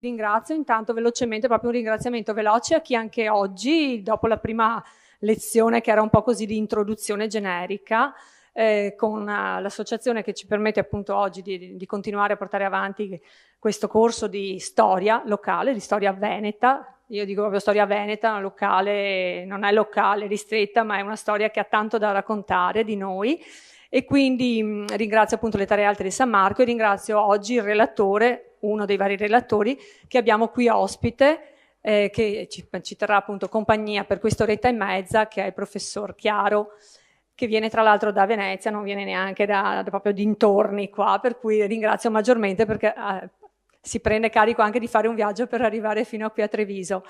Ringrazio intanto velocemente, proprio un ringraziamento veloce a chi anche oggi, dopo la prima lezione che era un po' così di introduzione generica, con l'associazione che ci permette appunto oggi di continuare a portare avanti questo corso di storia locale, di storia veneta. Io dico proprio storia veneta, locale, non è locale, ristretta, ma è una storia che ha tanto da raccontare di noi. E quindi ringrazio appunto le Terre Alte di San Marco e ringrazio oggi il relatore, uno dei vari relatori che abbiamo qui ospite, che ci terrà appunto compagnia per quest'oretta e mezza, che è il professor Chiaro, che viene tra l'altro da Venezia, non viene neanche da proprio dintorni qua, per cui ringrazio maggiormente perché si prende carico anche di fare un viaggio per arrivare fino a qui a Treviso.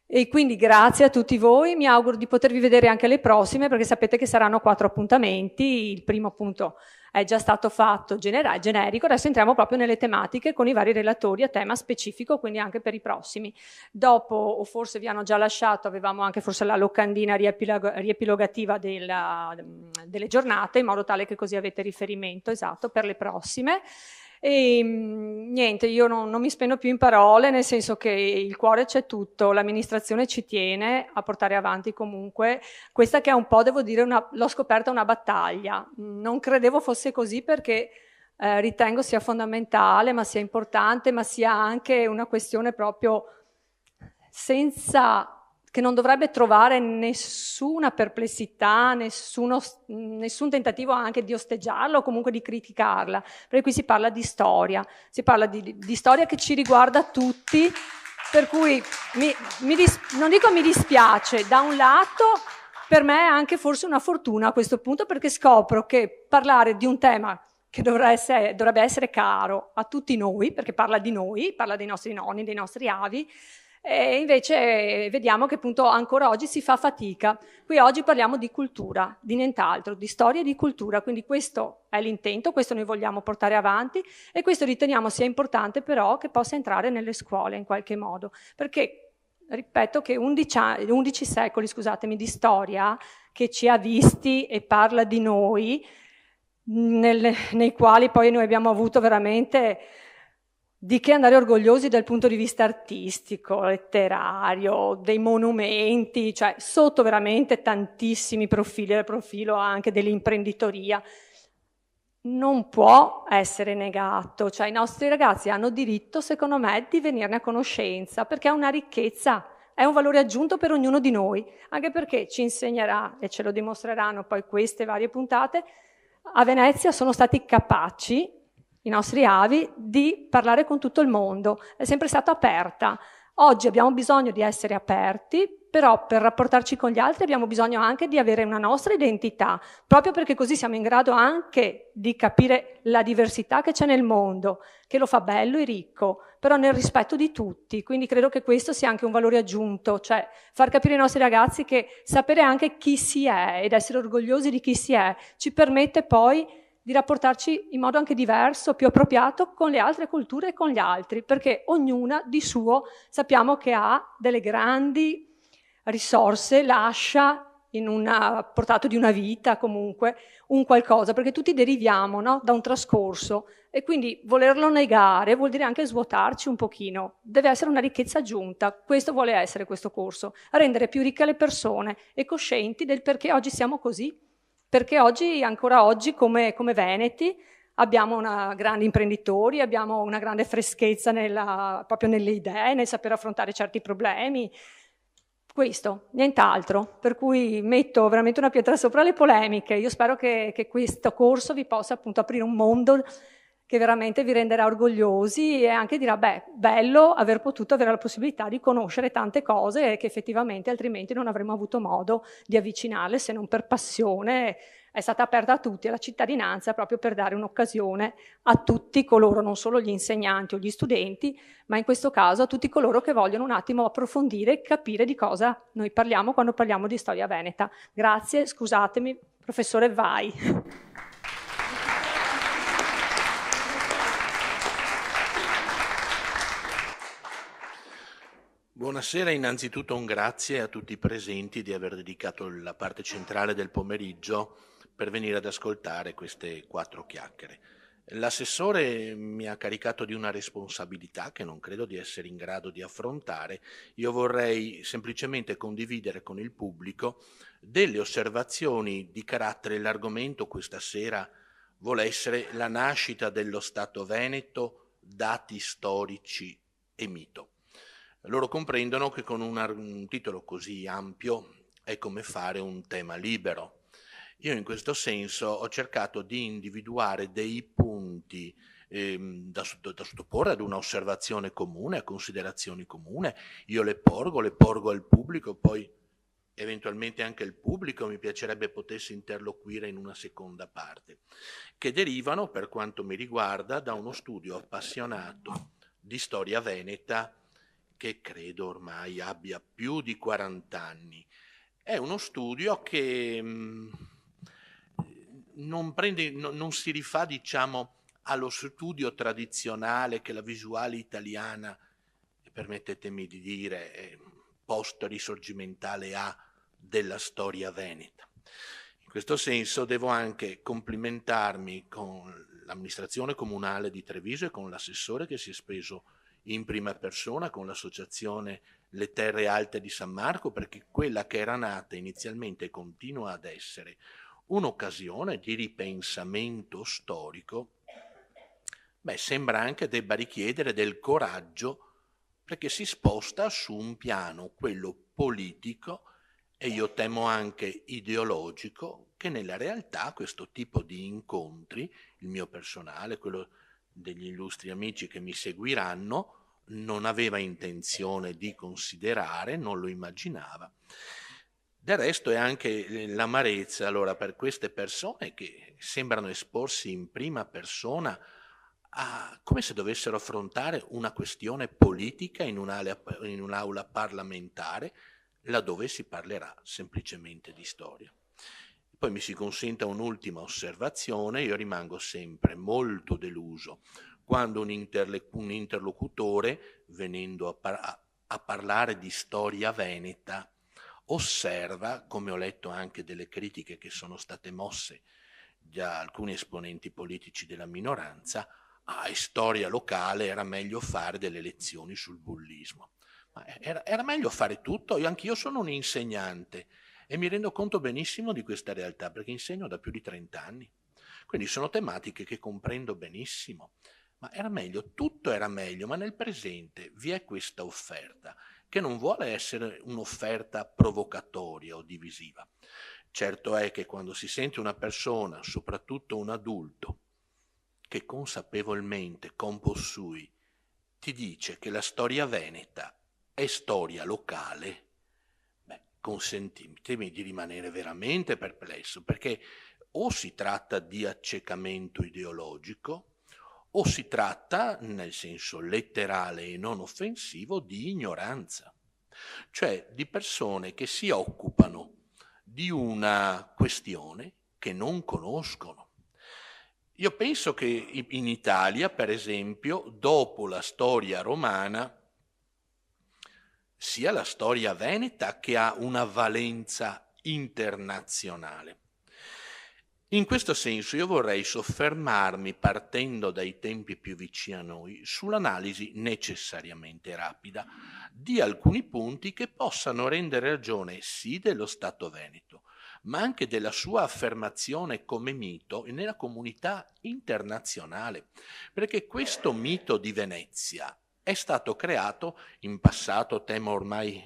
E quindi grazie a tutti voi, mi auguro di potervi vedere anche alle prossime, perché sapete che saranno 4 appuntamenti. Il primo appunto è già stato fatto generico, adesso entriamo proprio nelle tematiche con i vari relatori a tema specifico, quindi anche per i prossimi. Dopo, o forse vi hanno già lasciato, avevamo anche forse la locandina riepilogativa delle giornate, in modo tale che così avete riferimento esatto per le prossime. E niente, io non mi spendo più in parole, nel senso che il cuore c'è tutto, l'amministrazione ci tiene a portare avanti comunque questa che è un po', devo dire, l'ho scoperta una battaglia. Non credevo fosse così perché ritengo sia fondamentale, ma sia importante, ma sia anche una questione proprio senza che non dovrebbe trovare nessuna perplessità, nessun tentativo anche di osteggiarla o comunque di criticarla, perché qui si parla di storia, si parla di storia che ci riguarda tutti, per cui non dico mi dispiace, da un lato per me è anche forse una fortuna a questo punto, perché scopro che parlare di un tema che dovrebbe essere caro a tutti noi, perché parla di noi, parla dei nostri nonni, dei nostri avi, e invece vediamo che appunto ancora oggi si fa fatica. Qui oggi parliamo di cultura, di nient'altro, di storia e di cultura, quindi questo è l'intento, questo noi vogliamo portare avanti e questo riteniamo sia importante però che possa entrare nelle scuole in qualche modo, perché ripeto che 11 secoli, scusatemi, di storia che ci ha visti e parla di noi, nei quali poi noi abbiamo avuto veramente di che andare orgogliosi dal punto di vista artistico, letterario, dei monumenti, cioè sotto veramente tantissimi profili, il profilo anche dell'imprenditoria. Non può essere negato, cioè i nostri ragazzi hanno diritto, secondo me, di venirne a conoscenza, perché è una ricchezza, è un valore aggiunto per ognuno di noi, anche perché ci insegnerà, e ce lo dimostreranno poi queste varie puntate, a Venezia sono stati capaci i nostri avi, di parlare con tutto il mondo, è sempre stata aperta. Oggi abbiamo bisogno di essere aperti, però per rapportarci con gli altri abbiamo bisogno anche di avere una nostra identità, proprio perché così siamo in grado anche di capire la diversità che c'è nel mondo, che lo fa bello e ricco, però nel rispetto di tutti. Quindi credo che questo sia anche un valore aggiunto, cioè far capire ai nostri ragazzi che sapere anche chi si è ed essere orgogliosi di chi si è ci permette poi di rapportarci in modo anche diverso, più appropriato con le altre culture e con gli altri, perché ognuna di suo sappiamo che ha delle grandi risorse, lascia in un portato di una vita comunque un qualcosa, perché tutti deriviamo, no? Da un trascorso e quindi volerlo negare vuol dire anche svuotarci un pochino, deve essere una ricchezza aggiunta, questo vuole essere questo corso, rendere più ricche le persone e coscienti del perché oggi siamo così. Perché oggi, ancora oggi, come veneti, abbiamo una grande imprenditori, abbiamo una grande freschezza proprio nelle idee, nel saper affrontare certi problemi. Questo, nient'altro. Per cui metto veramente una pietra sopra le polemiche. Io spero che questo corso vi possa appunto aprire un mondo che veramente vi renderà orgogliosi e anche dirà, beh, bello aver potuto avere la possibilità di conoscere tante cose che effettivamente altrimenti non avremmo avuto modo di avvicinarle se non per passione. È stata aperta a tutti, alla cittadinanza, proprio per dare un'occasione a tutti coloro, non solo gli insegnanti o gli studenti, ma in questo caso a tutti coloro che vogliono un attimo approfondire e capire di cosa noi parliamo quando parliamo di storia veneta. Grazie, scusatemi, professore, vai. Buonasera, innanzitutto un grazie a tutti i presenti di aver dedicato la parte centrale del pomeriggio per venire ad ascoltare queste 4 chiacchiere. L'assessore mi ha caricato di una responsabilità che non credo di essere in grado di affrontare. Io vorrei semplicemente condividere con il pubblico delle osservazioni di carattere. L'argomento questa sera vuole essere la nascita dello Stato Veneto, dati storici e mito. Loro comprendono che con un titolo così ampio è come fare un tema libero. Io in questo senso ho cercato di individuare dei punti da sottoporre ad una osservazione comune, a considerazioni comuni. Io le porgo al pubblico, poi eventualmente anche il pubblico mi piacerebbe potesse interloquire in una seconda parte, che derivano, per quanto mi riguarda, da uno studio appassionato di storia veneta che credo ormai abbia più di 40 anni. È uno studio che non si rifà, diciamo, allo studio tradizionale che la visuale italiana, permettetemi di dire, post-risorgimentale ha della storia veneta. In questo senso devo anche complimentarmi con l'amministrazione comunale di Treviso e con l'assessore che si è speso in prima persona, con l'associazione Le Terre Alte di San Marco, perché quella che era nata inizialmente e continua ad essere un'occasione di ripensamento storico, sembra anche debba richiedere del coraggio, perché si sposta su un piano, quello politico, e io temo anche ideologico, che nella realtà questo tipo di incontri, il mio personale, quello degli illustri amici che mi seguiranno, non aveva intenzione di considerare, non lo immaginava. Del resto è anche l'amarezza allora per queste persone che sembrano esporsi in prima persona come se dovessero affrontare una questione politica in un'aula parlamentare, laddove si parlerà semplicemente di storia. Poi mi si consenta un'ultima osservazione: io rimango sempre molto deluso quando un interlocutore, venendo a parlare di storia veneta, osserva, come ho letto anche delle critiche che sono state mosse da alcuni esponenti politici della minoranza, in storia locale era meglio fare delle lezioni sul bullismo. Ma era meglio fare tutto? Anch'io sono un insegnante e mi rendo conto benissimo di questa realtà, perché insegno da più di 30 anni. Quindi sono tematiche che comprendo benissimo. Ma era meglio, tutto era meglio, ma nel presente vi è questa offerta, che non vuole essere un'offerta provocatoria o divisiva. Certo è che quando si sente una persona, soprattutto un adulto, che consapevolmente, con possui, ti dice che la storia veneta è storia locale, consentitemi di rimanere veramente perplesso, perché o si tratta di accecamento ideologico, o si tratta, nel senso letterale e non offensivo, di ignoranza, cioè di persone che si occupano di una questione che non conoscono. Io penso che in Italia, per esempio, dopo la storia romana, sia la storia veneta che ha una valenza internazionale. In questo senso io vorrei soffermarmi, partendo dai tempi più vicini a noi, sull'analisi necessariamente rapida di alcuni punti che possano rendere ragione sì dello Stato veneto, ma anche della sua affermazione come mito nella comunità internazionale, perché questo mito di Venezia è stato creato in passato, temo ormai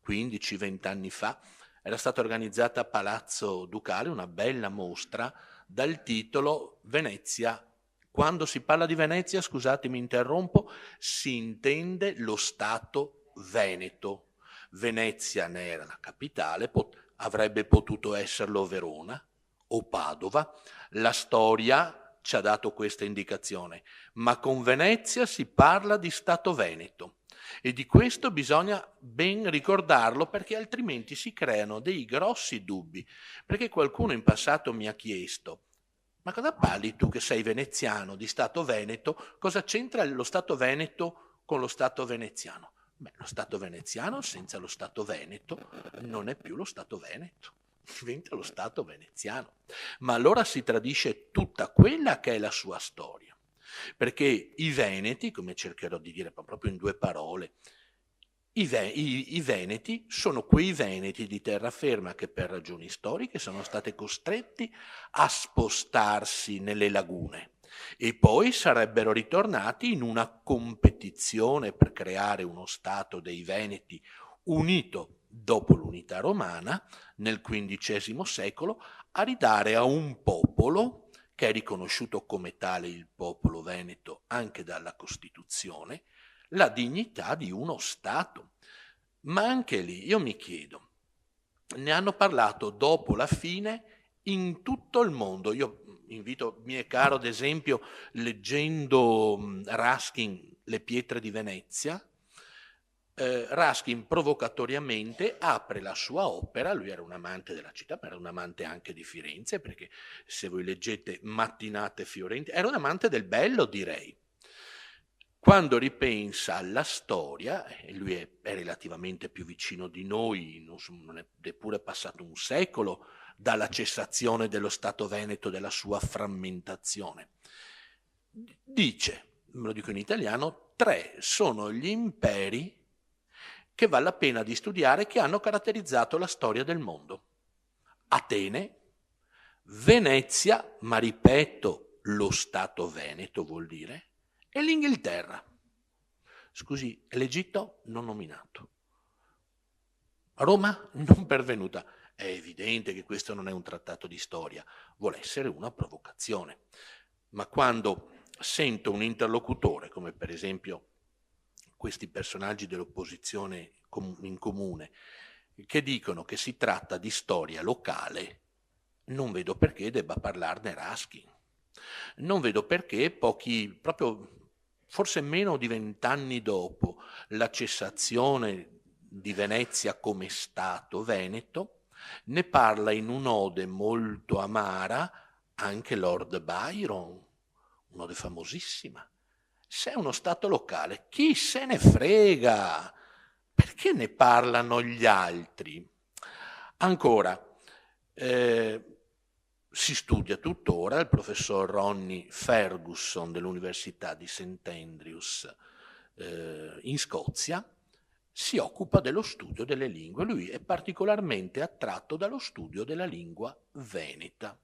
15-20 anni fa. Era stata organizzata a Palazzo Ducale una bella mostra dal titolo Venezia. Quando si parla di Venezia, scusatemi, interrompo, si intende lo Stato veneto. Venezia ne era la capitale, avrebbe potuto esserlo Verona o Padova. La storia ci ha dato questa indicazione, ma con Venezia si parla di Stato veneto. E di questo bisogna ben ricordarlo, perché altrimenti si creano dei grossi dubbi, perché qualcuno in passato mi ha chiesto: ma cosa parli tu che sei veneziano di Stato veneto? Cosa c'entra lo Stato veneto con lo Stato veneziano? Lo Stato veneziano senza lo Stato veneto non è più lo Stato veneto. diventa lo Stato veneziano. Ma allora si tradisce tutta quella che è la sua storia, perché i Veneti, come cercherò di dire proprio in 2 parole, i Veneti sono quei Veneti di terraferma che per ragioni storiche sono stati costretti a spostarsi nelle lagune e poi sarebbero ritornati in una competizione per creare uno Stato dei Veneti unito dopo l'unità romana nel XV secolo, a ridare a un popolo che è riconosciuto come tale, il popolo veneto, anche dalla Costituzione, la dignità di uno Stato. Ma anche lì io mi chiedo, ne hanno parlato dopo la fine in tutto il mondo. Io invito, mi è caro ad esempio, leggendo Ruskin, Le pietre di Venezia, Ruskin provocatoriamente apre la sua opera, lui era un amante della città, ma era un amante anche di Firenze, perché se voi leggete Mattinate fiorentine, era un amante del bello, direi. Quando ripensa alla storia, e lui è relativamente più vicino di noi, non è neppure passato un secolo dalla cessazione dello Stato Veneto, della sua frammentazione, dice, me lo dico in italiano, 3 sono gli imperi che vale la pena di studiare, che hanno caratterizzato la storia del mondo. Atene, Venezia, ma ripeto, lo Stato Veneto vuol dire, e l'Inghilterra. Scusi, l'Egitto non nominato. Roma non pervenuta. È evidente che questo non è un trattato di storia, vuole essere una provocazione. Ma quando sento un interlocutore, come per esempio questi personaggi dell'opposizione in comune, che dicono che si tratta di storia locale, non vedo perché debba parlarne Ruskin. Non vedo perché proprio forse meno di 20 anni dopo la cessazione di Venezia come Stato veneto, ne parla in un'ode molto amara anche Lord Byron, un'ode famosissima. Se è uno Stato locale, chi se ne frega? Perché ne parlano gli altri? Ancora, si studia tuttora, il professor Ronnie Ferguson dell'Università di St. Andrews in Scozia si occupa dello studio delle lingue. Lui è particolarmente attratto dallo studio della lingua veneta.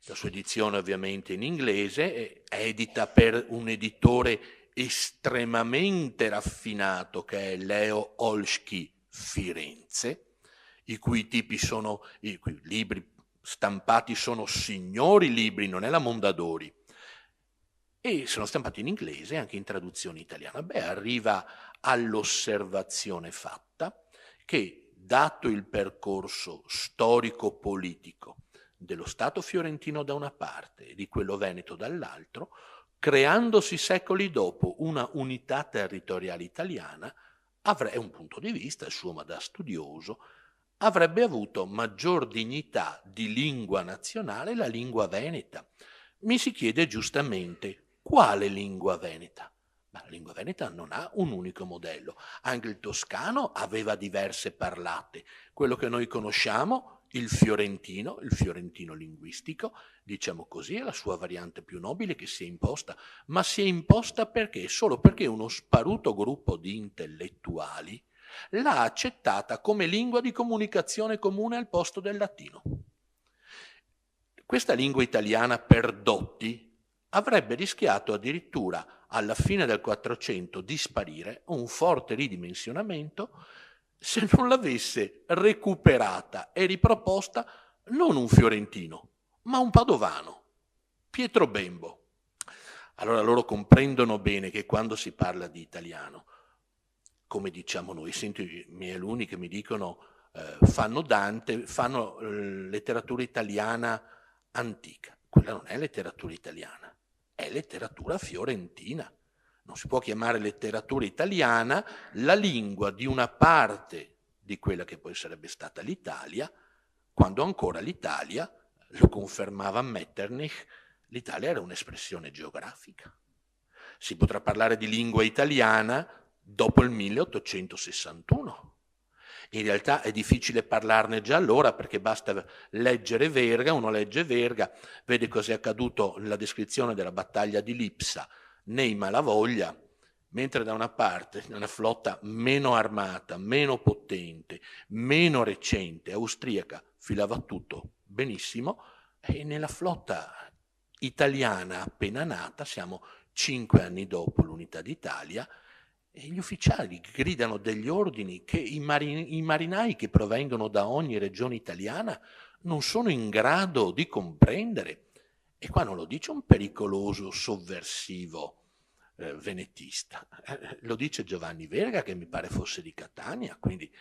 La sua edizione ovviamente in inglese è edita per un editore estremamente raffinato che è Leo Olszki Firenze, i cui libri stampati sono signori libri, non è la Mondadori, e sono stampati in inglese e anche in traduzione italiana. Arriva all'osservazione fatta che, dato il percorso storico-politico dello Stato fiorentino da una parte e di quello veneto dall'altro, creandosi secoli dopo una unità territoriale italiana, è un punto di vista, il suo, ma da studioso, avrebbe avuto maggior dignità di lingua nazionale la lingua veneta. Mi si chiede giustamente quale lingua veneta? Ma la lingua veneta non ha un unico modello. Anche il toscano aveva diverse parlate. Quello che noi conosciamo, il fiorentino linguistico, diciamo così, è la sua variante più nobile che si è imposta. Ma si è imposta perché? Solo perché uno sparuto gruppo di intellettuali l'ha accettata come lingua di comunicazione comune al posto del latino. Questa lingua italiana per dotti avrebbe rischiato addirittura alla fine del 400 di sparire, un forte ridimensionamento, se non l'avesse recuperata e riproposta non un fiorentino, ma un padovano, Pietro Bembo. Allora loro comprendono bene che quando si parla di italiano, come diciamo noi, sento i miei alunni che mi dicono fanno Dante, fanno letteratura italiana antica. Quella non è letteratura italiana, è letteratura fiorentina. Non si può chiamare letteratura italiana la lingua di una parte di quella che poi sarebbe stata l'Italia, quando ancora l'Italia, lo confermava Metternich, l'Italia era un'espressione geografica. Si potrà parlare di lingua italiana dopo il 1861. In realtà è difficile parlarne già allora, perché basta leggere Verga, uno legge Verga, vede cos'è accaduto nella descrizione della battaglia di Lipsa nei Malavoglia, mentre da una parte una flotta meno armata, meno potente, meno recente, austriaca, filava tutto benissimo, e nella flotta italiana appena nata, siamo 5 anni dopo l'unità d'Italia, e gli ufficiali gridano degli ordini che i marinai che provengono da ogni regione italiana non sono in grado di comprendere. E qua non lo dice un pericoloso sovversivo venetista, lo dice Giovanni Verga, che mi pare fosse di Catania, quindi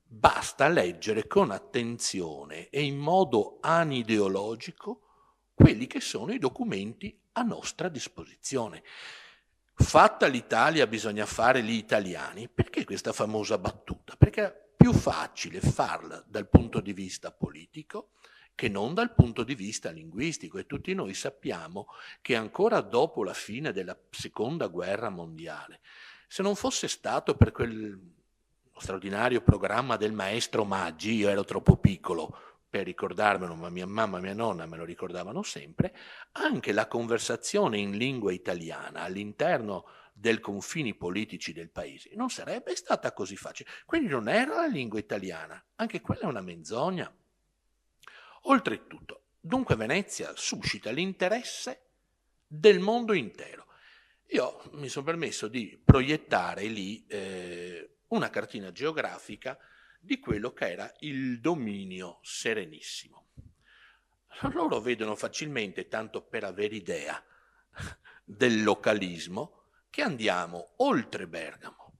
basta leggere con attenzione e in modo anideologico quelli che sono i documenti a nostra disposizione. Fatta l'Italia bisogna fare gli italiani. Perché questa famosa battuta? Perché è più facile farla dal punto di vista politico che non dal punto di vista linguistico, e tutti noi sappiamo che ancora dopo la fine della Seconda Guerra Mondiale, se non fosse stato per quel straordinario programma del maestro Maggi, io ero troppo piccolo per ricordarmelo, ma mia mamma e mia nonna me lo ricordavano sempre, anche la conversazione in lingua italiana all'interno dei confini politici del paese non sarebbe stata così facile. Quindi non era la lingua italiana, anche quella è una menzogna. Oltretutto, dunque Venezia suscita l'interesse del mondo intero. Io mi sono permesso di proiettare lì una cartina geografica di quello che era il dominio serenissimo. Loro vedono facilmente, tanto per avere idea del localismo, che andiamo oltre Bergamo,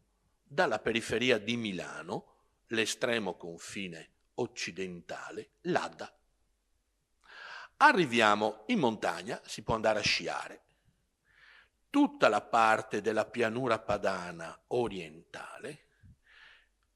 dalla periferia di Milano, l'estremo confine occidentale, l'Adda. Arriviamo in montagna, si può andare a sciare. Tutta la parte della pianura padana orientale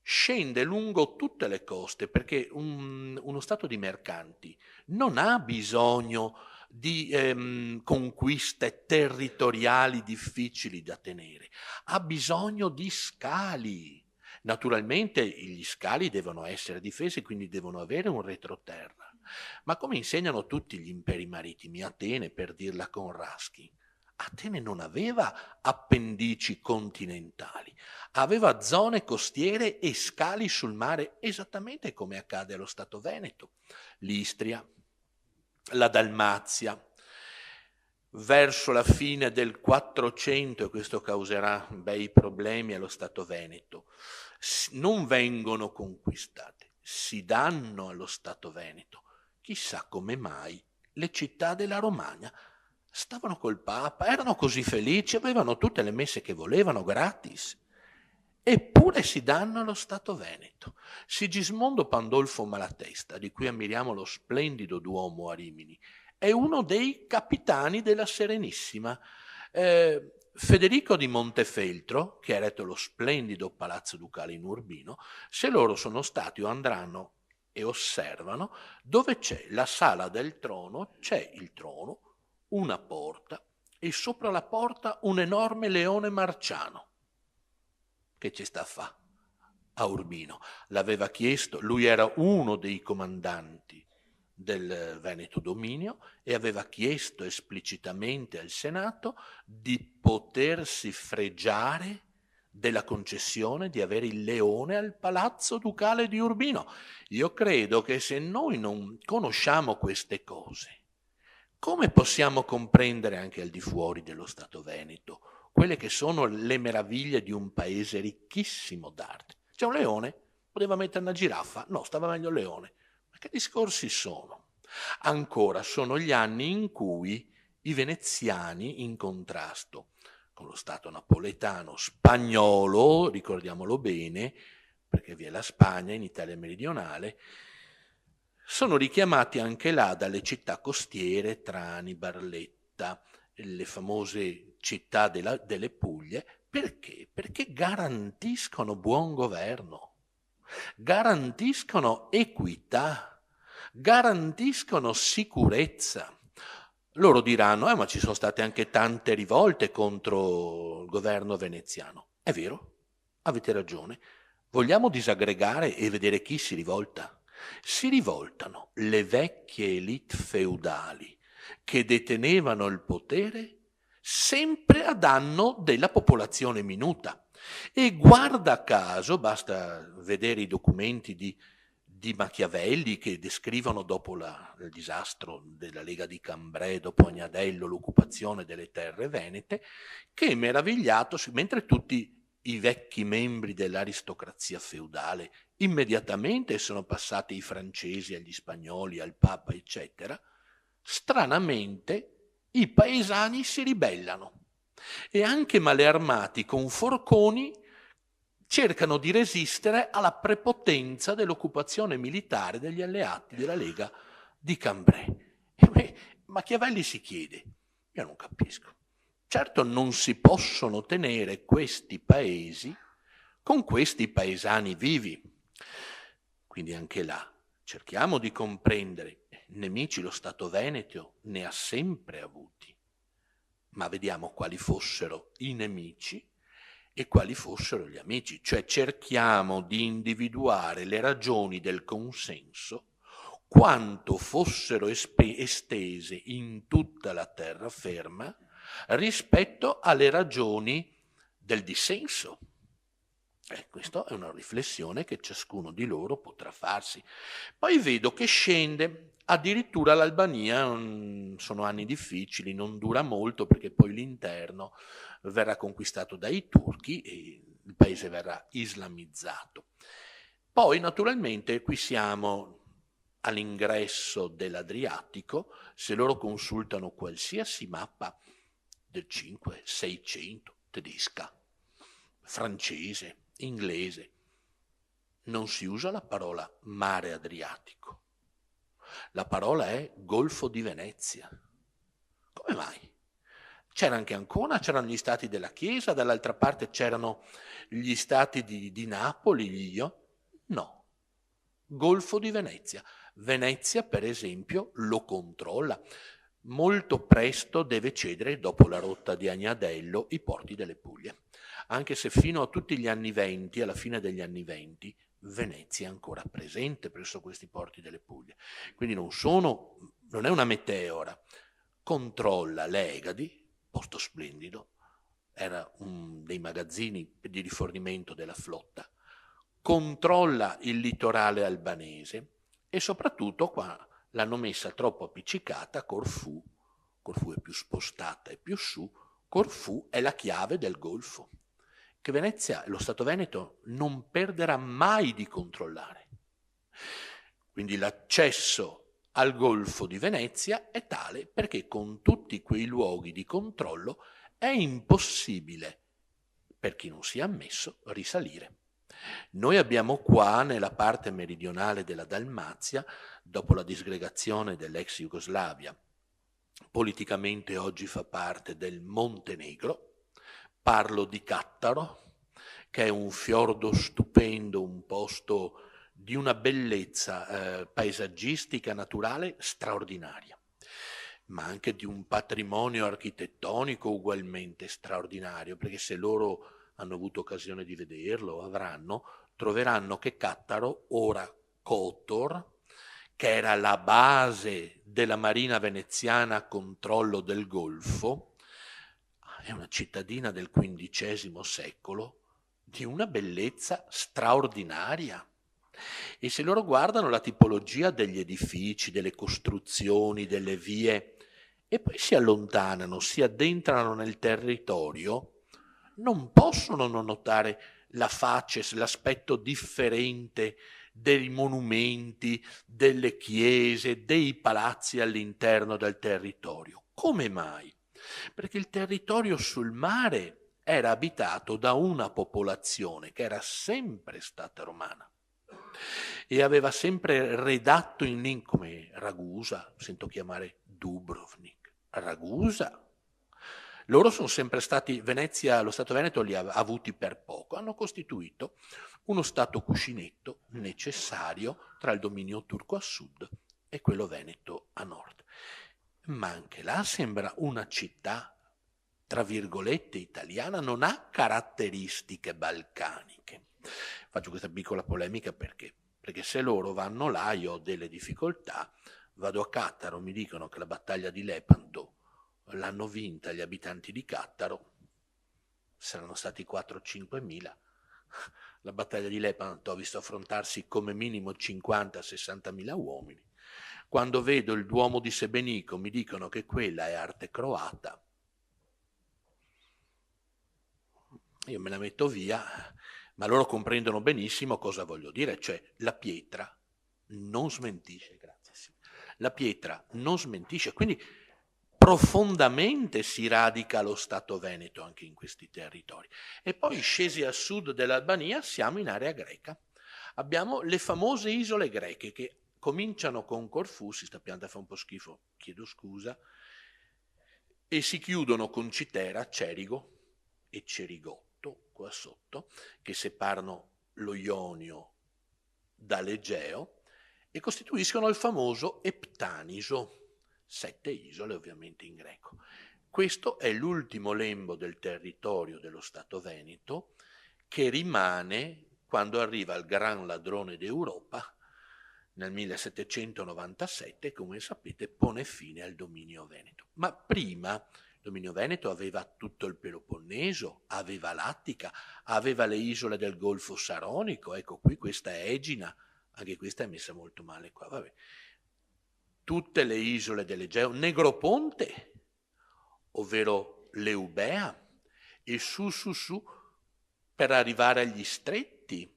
scende lungo tutte le coste, perché uno stato di mercanti non ha bisogno di conquiste territoriali difficili da tenere, ha bisogno di scali. Naturalmente gli scali devono essere difesi, quindi devono avere un retroterra. Ma come insegnano tutti gli imperi marittimi, Atene, per dirla con Raskin, Atene non aveva appendici continentali, aveva zone costiere e scali sul mare, esattamente come accade allo Stato Veneto, l'Istria, la Dalmazia. Verso la fine del 400, e questo causerà bei problemi allo Stato Veneto, non vengono conquistate, si danno allo Stato Veneto. Chissà come mai le città della Romagna stavano col Papa, erano così felici, avevano tutte le messe che volevano gratis, eppure si danno allo Stato Veneto. Sigismondo Pandolfo Malatesta, di cui ammiriamo lo splendido Duomo a Rimini, è uno dei capitani della Serenissima. Federico di Montefeltro, che ha eretto lo splendido Palazzo Ducale in Urbino, se loro sono stati o andranno e osservano, dove c'è la sala del trono, c'è il trono, una porta, e sopra la porta un enorme leone marciano. Che ci sta a fa a Urbino? L'aveva chiesto, lui era uno dei comandanti del Veneto Dominio e aveva chiesto esplicitamente al Senato di potersi fregiare della concessione di avere il leone al Palazzo Ducale di Urbino. Io credo che se noi non conosciamo queste cose, come possiamo comprendere anche al di fuori dello Stato Veneto quelle che sono le meraviglie di un paese ricchissimo d'arte? C'è un leone, poteva mettere una giraffa, no, stava meglio il leone. Ma che discorsi sono? Ancora sono gli anni in cui i veneziani, in contrasto con lo Stato napoletano spagnolo, ricordiamolo bene, perché vi è la Spagna in Italia meridionale, sono richiamati anche là dalle città costiere, Trani, Barletta, le famose città delle Puglie. Perché? Perché garantiscono buon governo, garantiscono equità, garantiscono sicurezza. Loro diranno, ma ci sono state anche tante rivolte contro il governo veneziano. È vero, avete ragione, Vogliamo disaggregare e vedere chi si rivolta? Si rivoltano le vecchie elite feudali che detenevano il potere sempre a danno della popolazione minuta. E guarda caso, basta vedere i documenti di Machiavelli che descrivono dopo il disastro della Lega di Cambrai, dopo Agnadello, l'occupazione delle terre venete, che meravigliato, mentre tutti i vecchi membri dell'aristocrazia feudale immediatamente sono passati ai francesi, agli spagnoli, al Papa, eccetera, stranamente i paesani si ribellano e anche malearmati con forconi cercano di resistere alla prepotenza dell'occupazione militare degli alleati della Lega di Cambrai. E Machiavelli si chiede, io non capisco, certo non si possono tenere questi paesi con questi paesani vivi. Quindi anche là cerchiamo di comprendere, nemici lo Stato veneto ne ha sempre avuti, ma vediamo quali fossero i nemici e quali fossero gli amici, cioè cerchiamo di individuare le ragioni del consenso quanto fossero estese in tutta la terraferma rispetto alle ragioni del dissenso. Questa è una riflessione che ciascuno di loro potrà farsi. Poi vedo che scende addirittura l'Albania, sono anni difficili, non dura molto perché poi l'interno verrà conquistato dai turchi e il paese verrà islamizzato. Poi naturalmente qui siamo all'ingresso dell'Adriatico, se loro consultano qualsiasi mappa del 500-600, tedesca, francese, inglese, non si usa la parola mare Adriatico, la parola è Golfo di Venezia. Come mai? C'era anche Ancona, c'erano gli stati della Chiesa, dall'altra parte c'erano gli stati di Napoli, no. Golfo di Venezia. Venezia, per esempio, lo controlla. Molto presto deve cedere, dopo la rotta di Agnadello, i porti delle Puglie. Anche se fino a tutti gli anni '20, alla fine degli anni '20, Venezia è ancora presente presso questi porti delle Puglie. Quindi non è una meteora. Controlla l'Egadi, posto splendido, era uno dei magazzini di rifornimento della flotta, controlla il litorale albanese e soprattutto qua l'hanno messa troppo appiccicata Corfù è più spostata e più su, Corfù è la chiave del Golfo, che Venezia, lo Stato Veneto, non perderà mai di controllare. Quindi l'accesso al Golfo di Venezia è tale perché con tutti quei luoghi di controllo è impossibile, per chi non sia ammesso, risalire. Noi abbiamo qua, nella parte meridionale della Dalmazia, dopo la disgregazione dell'ex Jugoslavia, politicamente oggi fa parte del Montenegro, parlo di Cattaro, che è un fiordo stupendo, un posto di una bellezza paesaggistica, naturale, straordinaria, ma anche di un patrimonio architettonico ugualmente straordinario, perché se loro hanno avuto occasione di vederlo, troveranno che Cattaro, ora Kotor, che era la base della marina veneziana a controllo del Golfo, è una cittadina del XV secolo di una bellezza straordinaria. E se loro guardano la tipologia degli edifici, delle costruzioni, delle vie, e poi si allontanano, si addentrano nel territorio, non possono non notare la facies, l'aspetto differente dei monumenti, delle chiese, dei palazzi all'interno del territorio. Come mai? Perché il territorio sul mare era abitato da una popolazione che era sempre stata romana e aveva sempre redatto in lingua, come Ragusa, sento chiamare Dubrovnik, Ragusa. Loro sono sempre stati, Venezia, lo Stato Veneto li ha avuti per poco, hanno costituito uno Stato cuscinetto necessario tra il dominio turco a sud e quello veneto a nord. Ma anche là sembra una città tra virgolette, italiana, non ha caratteristiche balcaniche. Faccio questa piccola polemica perché? Perché se loro vanno là, io ho delle difficoltà, vado a Cattaro, mi dicono che la battaglia di Lepanto l'hanno vinta gli abitanti di Cattaro, saranno stati 4-5 mila. La battaglia di Lepanto ha visto affrontarsi come minimo 50-60 mila uomini. Quando vedo il Duomo di Sebenico mi dicono che quella è arte croata, io me la metto via, ma loro comprendono benissimo cosa voglio dire, cioè la pietra non smentisce, grazie, sì. La pietra non smentisce, quindi profondamente si radica lo Stato Veneto anche in questi territori. E poi scesi a sud dell'Albania siamo in area greca. Abbiamo le famose isole greche che cominciano con Corfù, si sta pianta, fa un po' schifo, chiedo scusa, e si chiudono con Citera, Cerigo e Cerigotto, qua sotto, che separano lo Ionio dall'Egeo e costituiscono il famoso Eptaniso, 7 isole ovviamente in greco. Questo è l'ultimo lembo del territorio dello Stato Veneto che rimane quando arriva il gran ladrone d'Europa nel 1797, come sapete, pone fine al dominio veneto. Ma prima il dominio veneto aveva tutto il Peloponneso, aveva l'Attica, aveva le isole del Golfo Saronico, ecco qui questa è Egina, anche questa è messa molto male qua, vabbè. Tutte le isole dell'Egeo, Negroponte, ovvero l'Eubea, e su per arrivare agli stretti,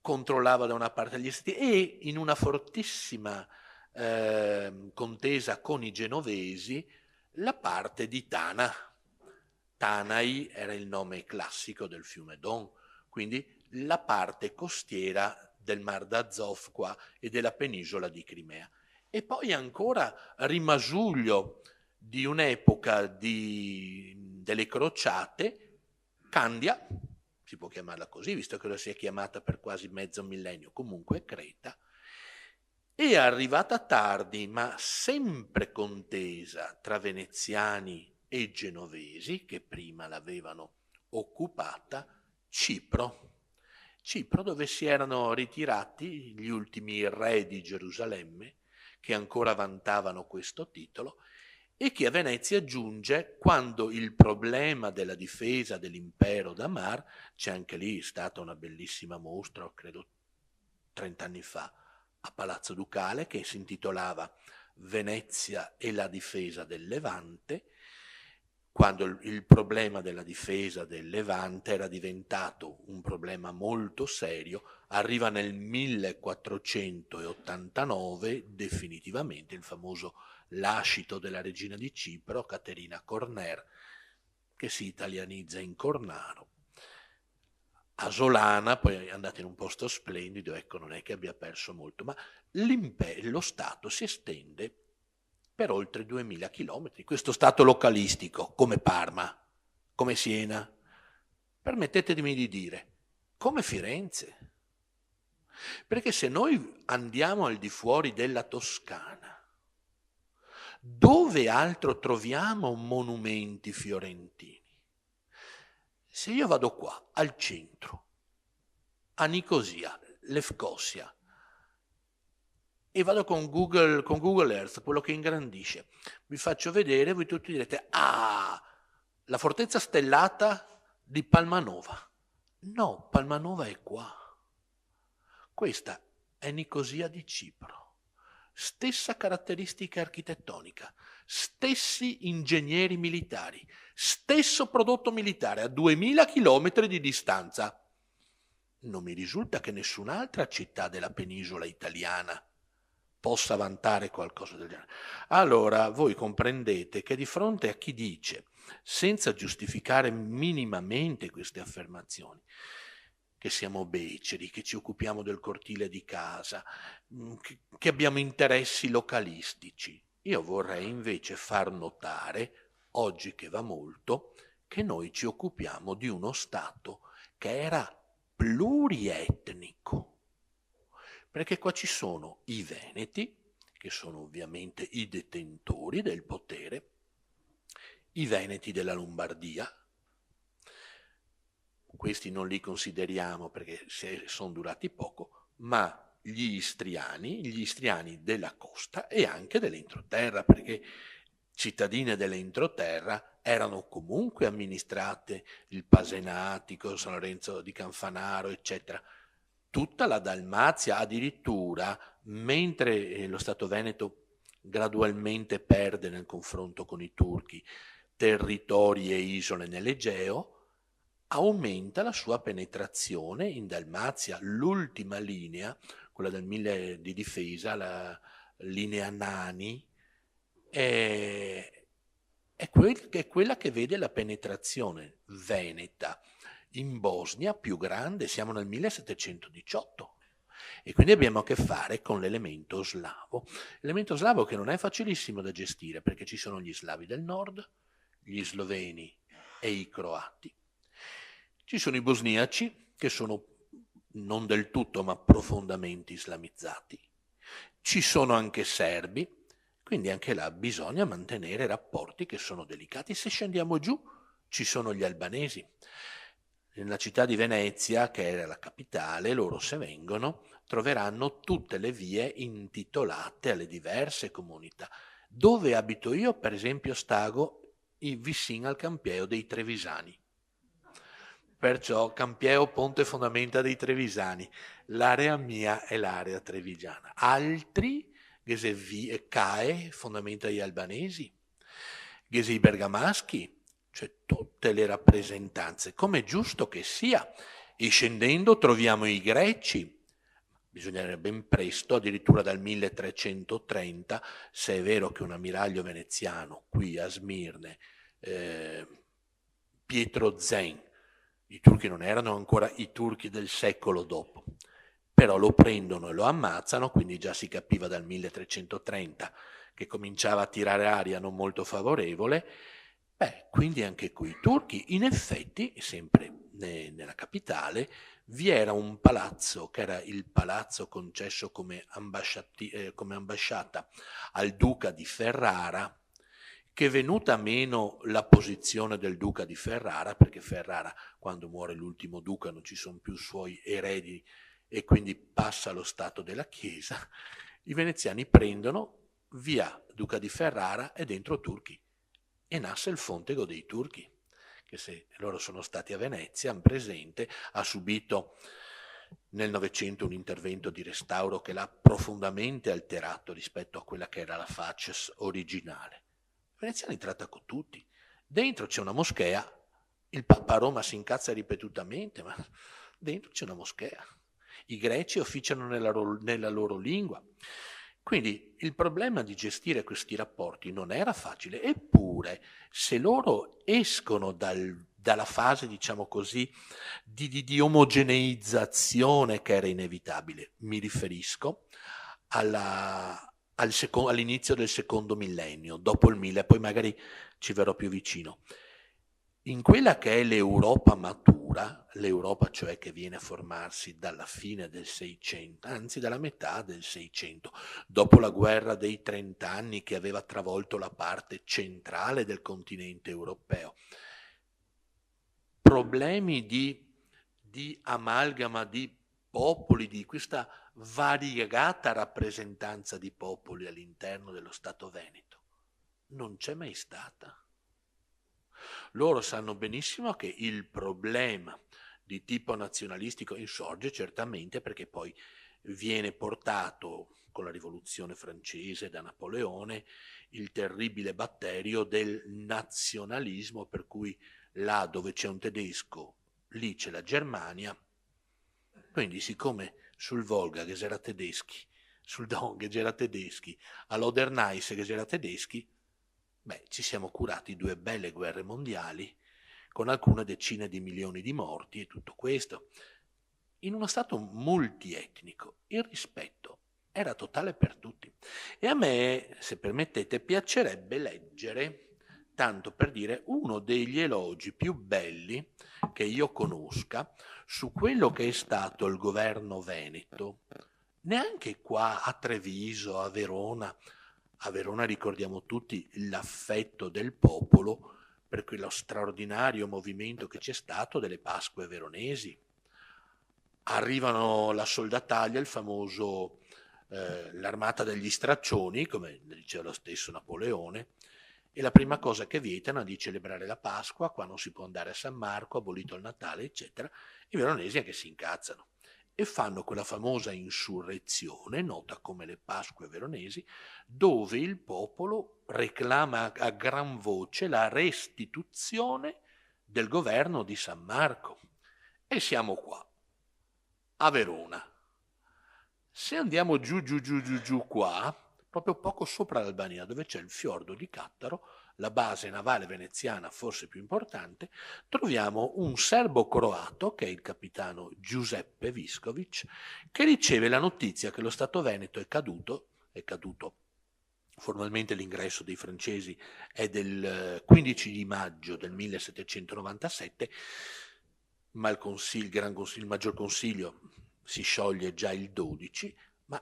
controllava da una parte gli stretti e in una fortissima contesa con i genovesi la parte di Tana. Tanai era il nome classico del fiume Don, quindi la parte costiera del Mar d'Azov qua e della penisola di Crimea. E poi ancora rimasuglio di un'epoca delle crociate, Candia, si può chiamarla così, visto che lo si è chiamata per quasi mezzo millennio, comunque Creta, è arrivata tardi, ma sempre contesa tra veneziani e genovesi, che prima l'avevano occupata, Cipro. Cipro, dove si erano ritirati gli ultimi re di Gerusalemme, che ancora vantavano questo titolo, e che a Venezia giunge quando il problema della difesa dell'impero da mar, c'è anche lì stata una bellissima mostra, credo 30 anni fa, a Palazzo Ducale, che si intitolava Venezia e la difesa del Levante, quando il problema della difesa del Levante era diventato un problema molto serio, arriva nel 1489 definitivamente il famoso lascito della regina di Cipro, Caterina Corner, che si italianizza in Cornaro. Asolana, poi è andata in un posto splendido, ecco, non è che abbia perso molto, ma lo Stato si estende per oltre 2000 chilometri. Questo Stato localistico, come Parma, come Siena, permettetemi di dire, come Firenze. Perché se noi andiamo al di fuori della Toscana, dove altro troviamo monumenti fiorentini? Se io vado qua, al centro, a Nicosia, Lefkosia, e vado con Google Earth, quello che ingrandisce, vi faccio vedere, voi tutti direte, ah, la fortezza stellata di Palmanova. No, Palmanova è qua. Questa è Nicosia di Cipro. Stessa caratteristica architettonica, stessi ingegneri militari, stesso prodotto militare a 2000 chilometri di distanza. Non mi risulta che nessun'altra città della penisola italiana possa vantare qualcosa del genere. Allora voi comprendete che di fronte a chi dice, senza giustificare minimamente queste affermazioni, che siamo beceri, che ci occupiamo del cortile di casa, che abbiamo interessi localistici. Io vorrei invece far notare, oggi che va molto, che noi ci occupiamo di uno Stato che era plurietnico. Perché qua ci sono i Veneti, che sono ovviamente i detentori del potere, i veneti della Lombardia. Questi non li consideriamo perché sono durati poco, ma gli istriani della costa e anche dell'entroterra, perché cittadine dell'entroterra erano comunque amministrate, il Pasenatico, San Lorenzo di Canfanaro, eccetera. Tutta la Dalmazia, addirittura, mentre lo Stato Veneto gradualmente perde nel confronto con i turchi territori e isole nell'Egeo, aumenta la sua penetrazione in Dalmazia. L'ultima linea, quella del 1000 di difesa, la linea Nani, è quella che vede la penetrazione veneta in Bosnia più grande. Siamo nel 1718 e quindi abbiamo a che fare con l'elemento slavo che non è facilissimo da gestire, perché ci sono gli slavi del nord, gli sloveni e i croati. Ci sono i bosniaci, che sono non del tutto ma profondamente islamizzati. Ci sono anche serbi, quindi anche là bisogna mantenere rapporti che sono delicati. Se scendiamo giù ci sono gli albanesi. Nella città di Venezia, che era la capitale, loro se vengono troveranno tutte le vie intitolate alle diverse comunità. Dove abito io, per esempio, stago vicino al Campeo dei Trevisani. Perciò Campeo, ponte fondamenta dei Trevisani. L'area mia è l'area trevigiana. Altri, CAE, fondamenta gli albanesi, i bergamaschi, cioè tutte le rappresentanze, come è giusto che sia. E scendendo troviamo i greci. Bisognerebbe ben presto, addirittura dal 1330, se è vero che un ammiraglio veneziano qui a Smirne, Pietro Zen, i turchi non erano ancora i turchi del secolo dopo, però lo prendono e lo ammazzano, quindi già si capiva dal 1330 che cominciava a tirare aria non molto favorevole. Quindi anche qui i turchi, in effetti, sempre nella capitale, vi era un palazzo che era il palazzo concesso come ambasciata al duca di Ferrara, che venuta meno la posizione del duca di Ferrara, perché Ferrara, quando muore l'ultimo duca, non ci sono più suoi eredi e quindi passa allo stato della Chiesa, i veneziani prendono via duca di Ferrara e dentro turchi. E nasce il Fontego dei Turchi, che se loro sono stati a Venezia, hanno presente, ha subito nel Novecento un intervento di restauro che l'ha profondamente alterato rispetto a quella che era la facies originale. I veneziani trattano tutti. Dentro c'è una moschea, il Papa a Roma si incazza ripetutamente, ma dentro c'è una moschea. I greci officiano nella loro lingua. Quindi il problema di gestire questi rapporti non era facile, eppure se loro escono dalla fase, diciamo così, di omogeneizzazione che era inevitabile, mi riferisco all'inizio del secondo millennio, dopo il 1000, poi magari ci verrò più vicino. In quella che è l'Europa matura, l'Europa cioè che viene a formarsi dalla fine del 600, anzi dalla metà del 600, dopo la guerra dei 30 anni che aveva travolto la parte centrale del continente europeo, problemi di amalgama di popoli, di questa variegata rappresentanza di popoli all'interno dello Stato Veneto, non c'è mai stata. Loro sanno benissimo che il problema di tipo nazionalistico insorge certamente perché poi viene portato con la rivoluzione francese da Napoleone il terribile batterio del nazionalismo, per cui là dove c'è un tedesco, lì c'è la Germania. Quindi siccome sul Volga che c'era tedeschi, sul Don che c'era tedeschi, all'Oderneisse che c'era tedeschi, ci siamo curati 2 belle guerre mondiali con alcune decine di milioni di morti e tutto questo. In uno stato multietnico il rispetto era totale per tutti. E a me, se permettete, piacerebbe leggere, tanto per dire, uno degli elogi più belli che io conosca su quello che è stato il governo veneto, neanche qua a Treviso, a Verona. A Verona ricordiamo tutti l'affetto del popolo per quello straordinario movimento che c'è stato delle Pasque veronesi. Arrivano la soldataglia, il famoso l'armata degli straccioni, come diceva lo stesso Napoleone, e la prima cosa che vietano è di celebrare la Pasqua, qua non si può andare a San Marco, abolito il Natale, eccetera. I veronesi anche si incazzano e fanno quella famosa insurrezione, nota come le Pasque veronesi, dove il popolo reclama a gran voce la restituzione del governo di San Marco. E siamo qua, a Verona. Se andiamo giù qua, proprio poco sopra l'Albania, dove c'è il fiordo di Cattaro, la base navale veneziana forse più importante, troviamo un serbo-croato, che è il capitano Giuseppe Viskovic, che riceve la notizia che lo Stato Veneto è caduto formalmente l'ingresso dei francesi è del 15 di maggio del 1797, ma il Maggior Consiglio si scioglie già il 12, ma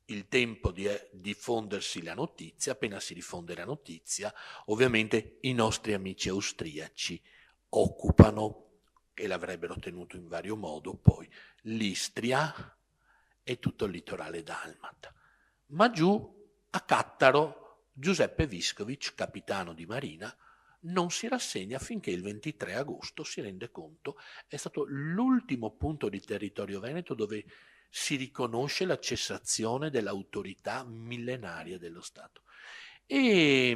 il tempo di diffondersi la notizia, appena si diffonde la notizia, ovviamente i nostri amici austriaci occupano, e l'avrebbero tenuto in vario modo poi, l'Istria e tutto il litorale dalmata. Ma giù, a Cattaro, Giuseppe Viskovic, capitano di marina, non si rassegna finché il 23 agosto si rende conto è stato l'ultimo punto di territorio veneto dove si riconosce la cessazione dell'autorità millenaria dello Stato. E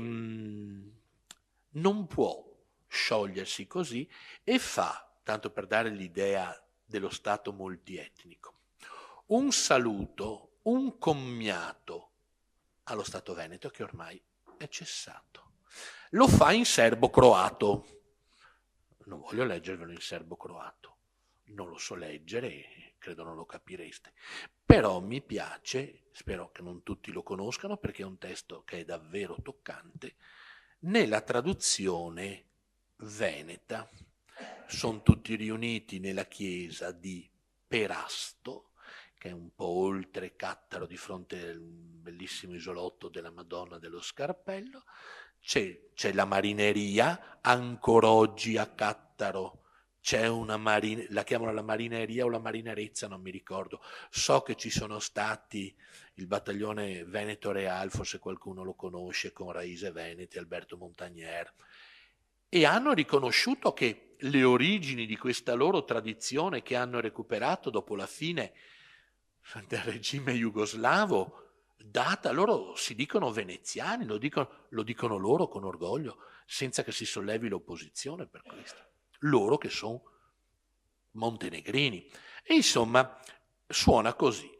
non può sciogliersi così e fa, tanto per dare l'idea dello Stato multietnico, un saluto, un commiato allo Stato veneto che ormai è cessato. Lo fa in serbo-croato. Non voglio leggervelo in serbo-croato, non lo so leggere, credo non lo capireste. Però mi piace, spero che non tutti lo conoscano perché è un testo che è davvero toccante, nella traduzione veneta. Sono tutti riuniti nella chiesa di Perasto, che è un po' oltre Cattaro, di fronte al bellissimo isolotto della Madonna dello Scarpello. C'è la marineria, ancora oggi a Cattaro c'è una la chiamano la marineria o la marinerezza, non mi ricordo. So che ci sono stati il battaglione Veneto Real, forse qualcuno lo conosce, con Raise Veneti, Alberto Montagnier, e hanno riconosciuto che le origini di questa loro tradizione che hanno recuperato dopo la fine del regime jugoslavo, data, loro si dicono veneziani, lo dicono loro con orgoglio, senza che si sollevi l'opposizione per questo. Loro che sono montenegrini. E insomma, suona così.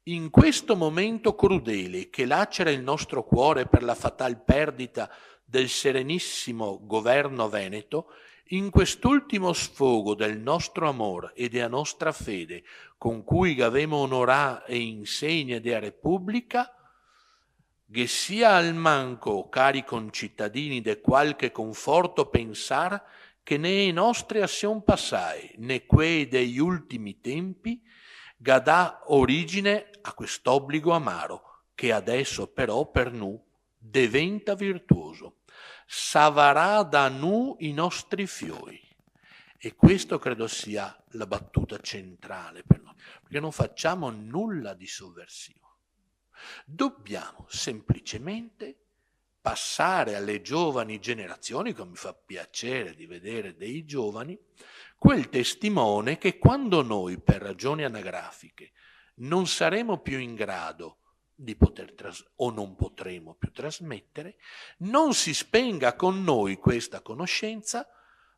In questo momento crudele che lacera il nostro cuore per la fatal perdita del serenissimo governo veneto, in quest'ultimo sfogo del nostro amor e della nostra fede, con cui gavemo onorà e insegne della Repubblica, che sia al manco, cari concittadini, de qualche conforto pensar, che né i nostri assion passai, né quei degli ultimi tempi, gadà origine a quest'obbligo amaro, che adesso però per nu diventa virtuoso. Savarà da nu i nostri fiori. E questo credo sia la battuta centrale per noi, perché non facciamo nulla di sovversivo. Dobbiamo semplicemente passare alle giovani generazioni, come mi fa piacere di vedere dei giovani, quel testimone che quando noi, per ragioni anagrafiche, non saremo più in grado di poter o non potremo più trasmettere, non si spenga con noi questa conoscenza,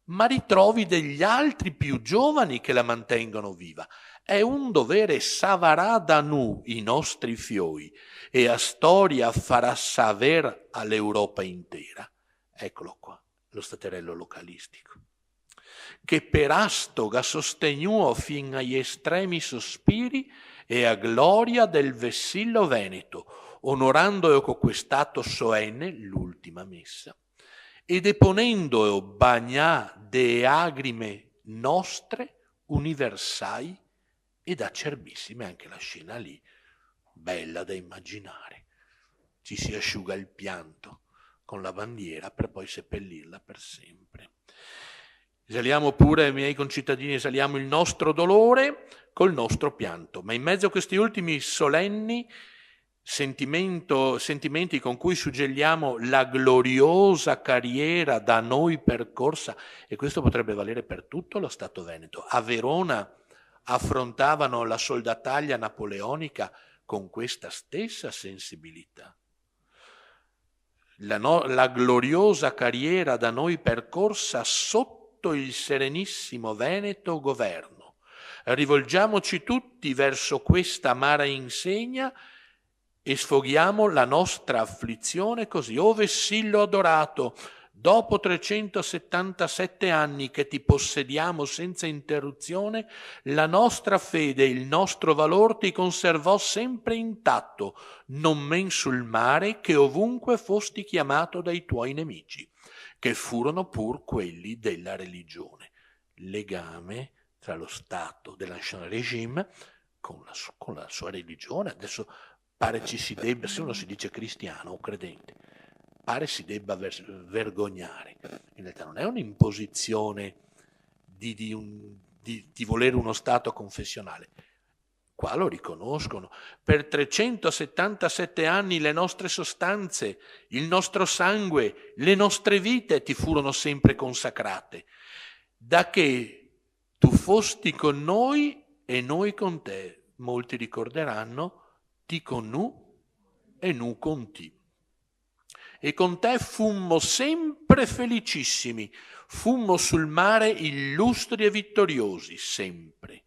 ma ritrovi degli altri più giovani che la mantengono viva. È un dovere, savarà da nu i nostri fioi e a storia farà saver all'Europa intera. Eccolo qua, lo staterello localistico. Che per astoga sostenuo fin agli estremi sospiri e a gloria del vessillo veneto, onorando con quest'atto soenne, l'ultima messa, e deponendo bagnà de agrime nostre universai ed acerbissime, anche la scena lì, bella da immaginare. Ci si asciuga il pianto con la bandiera per poi seppellirla per sempre. Esaliamo pure, miei concittadini, esaliamo il nostro dolore col nostro pianto, ma in mezzo a questi ultimi solenni sentimenti con cui suggelliamo la gloriosa carriera da noi percorsa, e questo potrebbe valere per tutto lo Stato Veneto. A Verona affrontavano la soldataglia napoleonica con questa stessa sensibilità. La gloriosa carriera da noi percorsa sotto il serenissimo Veneto governo. Rivolgiamoci tutti verso questa amara insegna e sfoghiamo la nostra afflizione così. O vessillo adorato, dopo 377 anni che ti possediamo senza interruzione, la nostra fede e il nostro valor ti conservò sempre intatto, non men sul mare che ovunque fosti chiamato dai tuoi nemici, che furono pur quelli della religione. Legame tra lo Stato dell'Ancien Régime con la sua religione. Adesso pare ci si debba, se uno si dice cristiano o credente, pare si debba vergognare. In realtà non è un'imposizione di volere uno Stato confessionale. Qua lo riconoscono. Per 377 anni le nostre sostanze, il nostro sangue, le nostre vite ti furono sempre consacrate, da che tu fosti con noi e noi con te. Molti ricorderanno ti con nu e nu con ti. E con te fummo sempre felicissimi, fummo sul mare illustri e vittoriosi, sempre.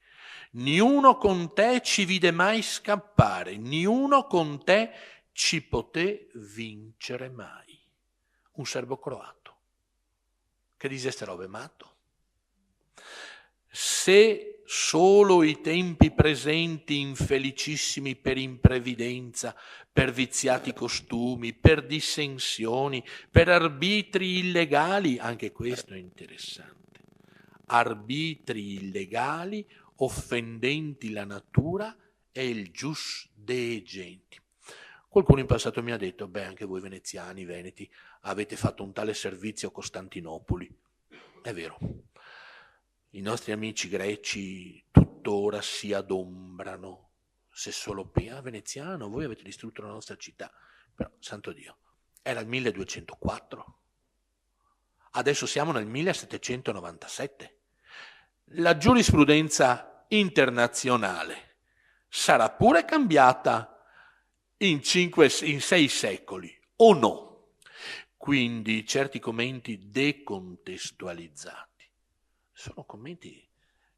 Niuno con te ci vide mai scappare, niuno con te ci poté vincere mai. Un serbo croato. Che dice ste robe, matto? Se solo i tempi presenti infelicissimi per imprevidenza, per viziati costumi, per dissensioni, per arbitri illegali, anche questo è interessante, arbitri illegali offendenti la natura e il gius dei genti. Qualcuno in passato mi ha detto, anche voi veneziani, veneti, avete fatto un tale servizio a Costantinopoli. È vero. I nostri amici greci tuttora si adombrano, se solo veneziano, voi avete distrutto la nostra città. Però, santo Dio, era il 1204. Adesso siamo nel 1797. La giurisprudenza internazionale sarà pure cambiata in 6 secoli, o no? Quindi certi commenti decontestualizzati sono commenti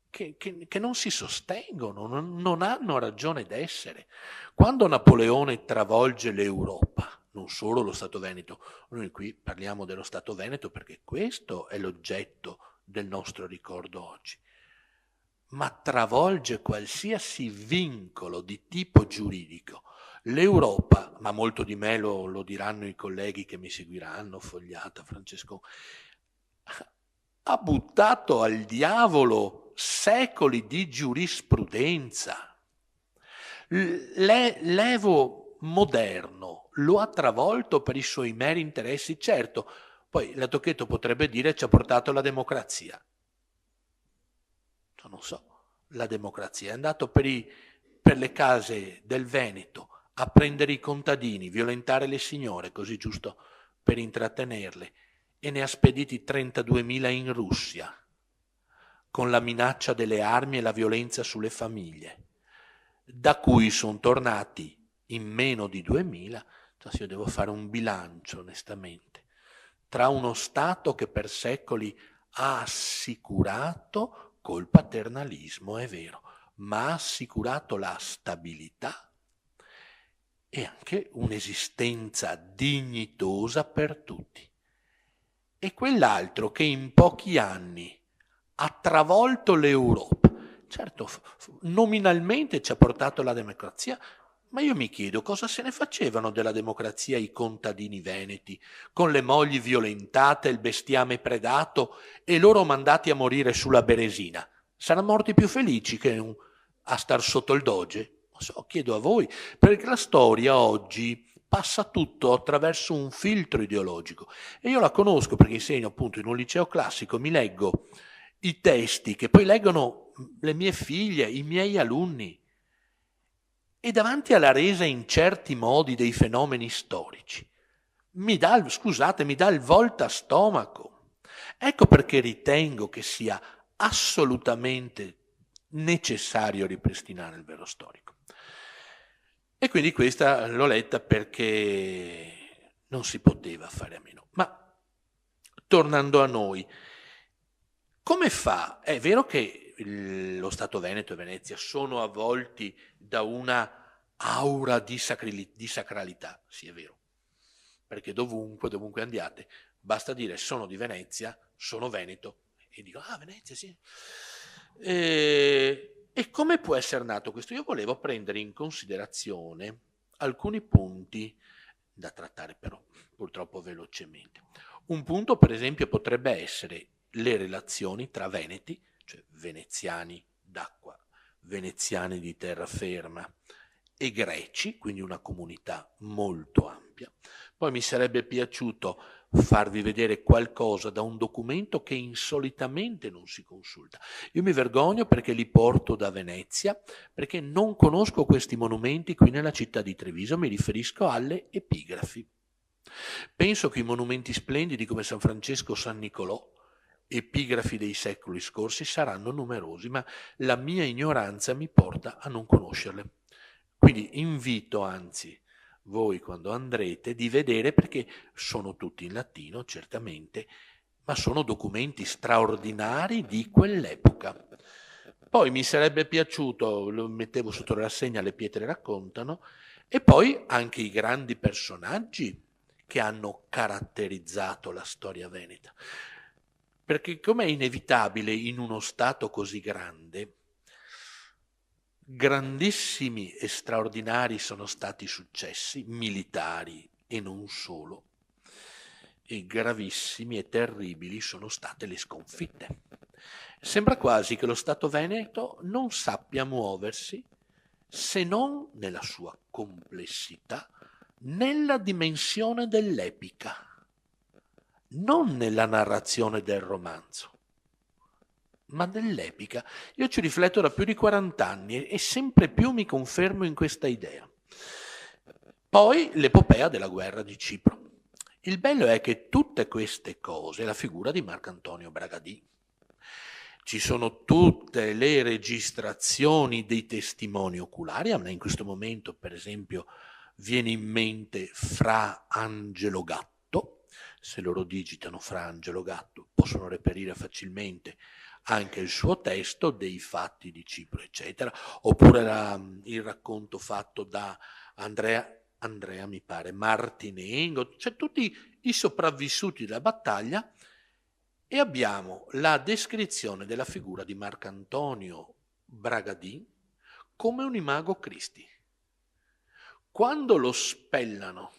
che non si sostengono, non hanno ragione d'essere. Quando Napoleone travolge l'Europa, non solo lo Stato Veneto, noi qui parliamo dello Stato Veneto perché questo è l'oggetto del nostro ricordo oggi, ma travolge qualsiasi vincolo di tipo giuridico. L'Europa, ma molto di me lo diranno i colleghi che mi seguiranno, Fogliata, Francesco, ha buttato al diavolo secoli di giurisprudenza. L'Evo moderno lo ha travolto per i suoi meri interessi, certo, poi la Tocchetto potrebbe dire ci ha portato la democrazia. Non so, la democrazia è andato per le case del Veneto a prendere i contadini, violentare le signore, così giusto per intrattenerle, e ne ha spediti 32.000 in Russia, con la minaccia delle armi e la violenza sulle famiglie, da cui sono tornati in meno di 2.000. Adesso io devo fare un bilancio, onestamente, tra uno Stato che per secoli ha assicurato, col paternalismo è vero, ma ha assicurato la stabilità e anche un'esistenza dignitosa per tutti. E quell'altro che in pochi anni ha travolto l'Europa, certo nominalmente ci ha portato la democrazia, ma io mi chiedo cosa se ne facevano della democrazia i contadini veneti, con le mogli violentate, il bestiame predato e loro mandati a morire sulla Beresina. Saranno morti più felici che a star sotto il doge? Non so, chiedo a voi, perché la storia oggi passa tutto attraverso un filtro ideologico. E io la conosco perché insegno appunto in un liceo classico, mi leggo i testi che poi leggono le mie figlie, i miei alunni, e davanti alla resa in certi modi dei fenomeni storici mi dà il voltastomaco. Ecco perché ritengo che sia assolutamente necessario ripristinare il vero storico. E quindi questa l'ho letta perché non si poteva fare a meno. Ma tornando a noi, come fa? È vero che lo Stato Veneto e Venezia sono avvolti da una aura di sacralità, sì è vero, perché dovunque andiate, basta dire sono di Venezia, sono veneto, e dico, ah Venezia sì. E come può essere nato questo? Io volevo prendere in considerazione alcuni punti da trattare però purtroppo velocemente. Un punto per esempio potrebbe essere le relazioni tra veneti, cioè veneziani d'acqua, veneziani di terraferma e greci, quindi una comunità molto ampia. Poi mi sarebbe piaciuto farvi vedere qualcosa da un documento che insolitamente non si consulta. Io mi vergogno perché li porto da Venezia, perché non conosco questi monumenti qui nella città di Treviso, mi riferisco alle epigrafi. Penso che i monumenti splendidi come San Francesco o San Nicolò, epigrafi dei secoli scorsi, saranno numerosi, ma la mia ignoranza mi porta a non conoscerle. Quindi invito anzi voi quando andrete di vedere, perché sono tutti in latino certamente, ma sono documenti straordinari di quell'epoca. Poi mi sarebbe piaciuto, lo mettevo sotto la rassegna, le pietre raccontano, e poi anche i grandi personaggi che hanno caratterizzato la storia veneta. Perché com'è inevitabile in uno Stato così grande, grandissimi e straordinari sono stati i successi militari e non solo, e gravissimi e terribili sono state le sconfitte. Sembra quasi che lo Stato veneto non sappia muoversi se non nella sua complessità, nella dimensione dell'epica, non nella narrazione del romanzo, ma dell'epica. Io ci rifletto da più di 40 anni e sempre più mi confermo in questa idea. Poi l'epopea della guerra di Cipro. Il bello è che tutte queste cose, la figura di Marcantonio Bragadì, ci sono tutte le registrazioni dei testimoni oculari. A me in questo momento, per esempio, viene in mente Fra Angelo Gatto. Se loro digitano Fra Angelo Gatto possono reperire facilmente anche il suo testo dei fatti di Cipro, eccetera, oppure il racconto fatto da Andrea mi pare, Martinengo, cioè tutti i sopravvissuti della battaglia, e abbiamo la descrizione della figura di Marcantonio Bragadì come un imago Christi. Quando lo spellano,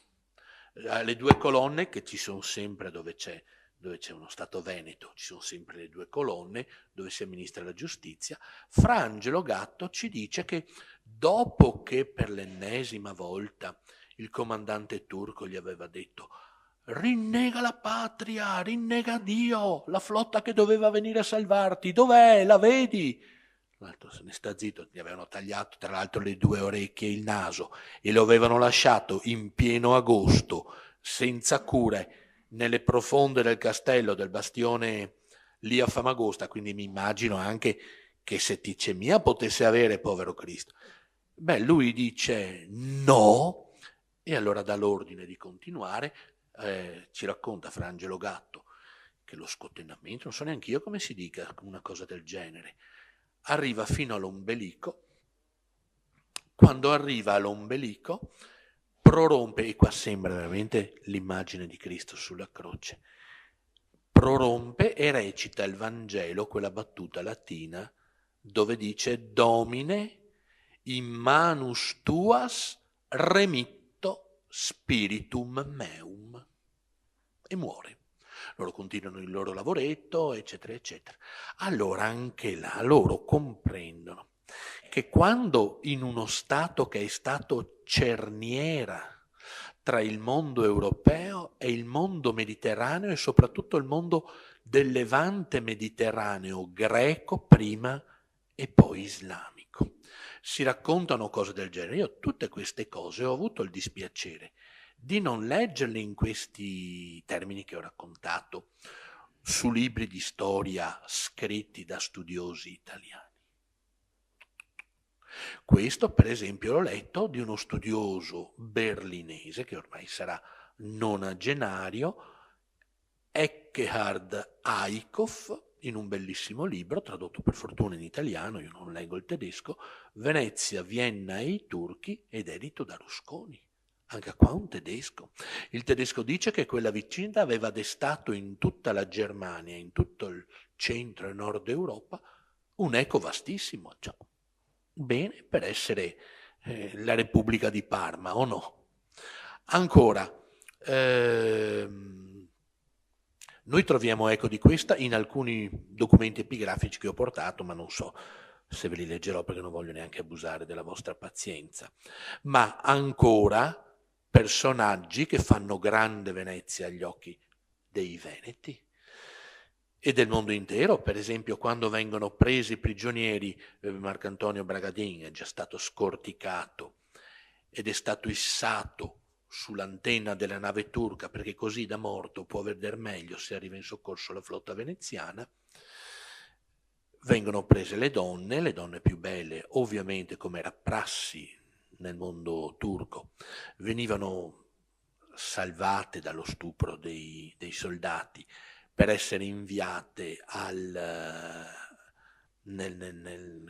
le due colonne che ci sono sempre dove c'è uno Stato veneto, ci sono sempre le due colonne dove si amministra la giustizia, Fra Angelo Gatto ci dice che dopo che per l'ennesima volta il comandante turco gli aveva detto rinnega la patria, rinnega Dio, la flotta che doveva venire a salvarti, dov'è? La vedi? L'altro se ne sta zitto, gli avevano tagliato tra l'altro le due orecchie e il naso e lo avevano lasciato in pieno agosto, senza cure, nelle profonde del castello del bastione lì a Famagosta, quindi mi immagino anche che setticemia potesse avere, povero Cristo. Beh, lui dice no, e allora dà l'ordine di continuare. Ci racconta Fra Angelo Gatto che lo scotennamento, non so neanche io come si dica una cosa del genere, arriva fino all'ombelico. Quando arriva all'ombelico prorompe, e qua sembra veramente l'immagine di Cristo sulla croce, prorompe e recita il Vangelo, quella battuta latina dove dice Domine in manus tuas remitto spiritum meum, e muore. Loro continuano il loro lavoretto, eccetera, eccetera. Allora anche là loro comprendono che quando in uno Stato che è stato cerniera tra il mondo europeo e il mondo mediterraneo, e soprattutto il mondo del Levante mediterraneo, greco prima e poi islamico. Si raccontano cose del genere. Io tutte queste cose ho avuto il dispiacere di non leggerle in questi termini che ho raccontato, su libri di storia scritti da studiosi italiani. Questo, per esempio, l'ho letto di uno studioso berlinese, che ormai sarà nonagenario, Ekkehard Eickhoff, in un bellissimo libro, tradotto per fortuna in italiano, io non leggo il tedesco, Venezia, Vienna e i turchi, ed edito da Rusconi. Anche qua un tedesco. Il tedesco dice che quella vicenda aveva destato in tutta la Germania, in tutto il centro e nord Europa, un eco vastissimo. Cioè, bene per essere la Repubblica di Parma, o no? Ancora, noi troviamo eco di questa in alcuni documenti epigrafici che ho portato, ma non so se ve li leggerò perché non voglio neanche abusare della vostra pazienza. Ma ancora personaggi che fanno grande Venezia agli occhi dei veneti e del mondo intero. Per esempio, quando vengono presi prigionieri, Marcantonio Bragadin è già stato scorticato ed è stato issato sull'antenna della nave turca, perché così da morto può vedere meglio se arriva in soccorso la flotta veneziana. Vengono prese le donne più belle, ovviamente, come era prassi nel mondo turco, venivano salvate dallo stupro dei soldati per essere inviate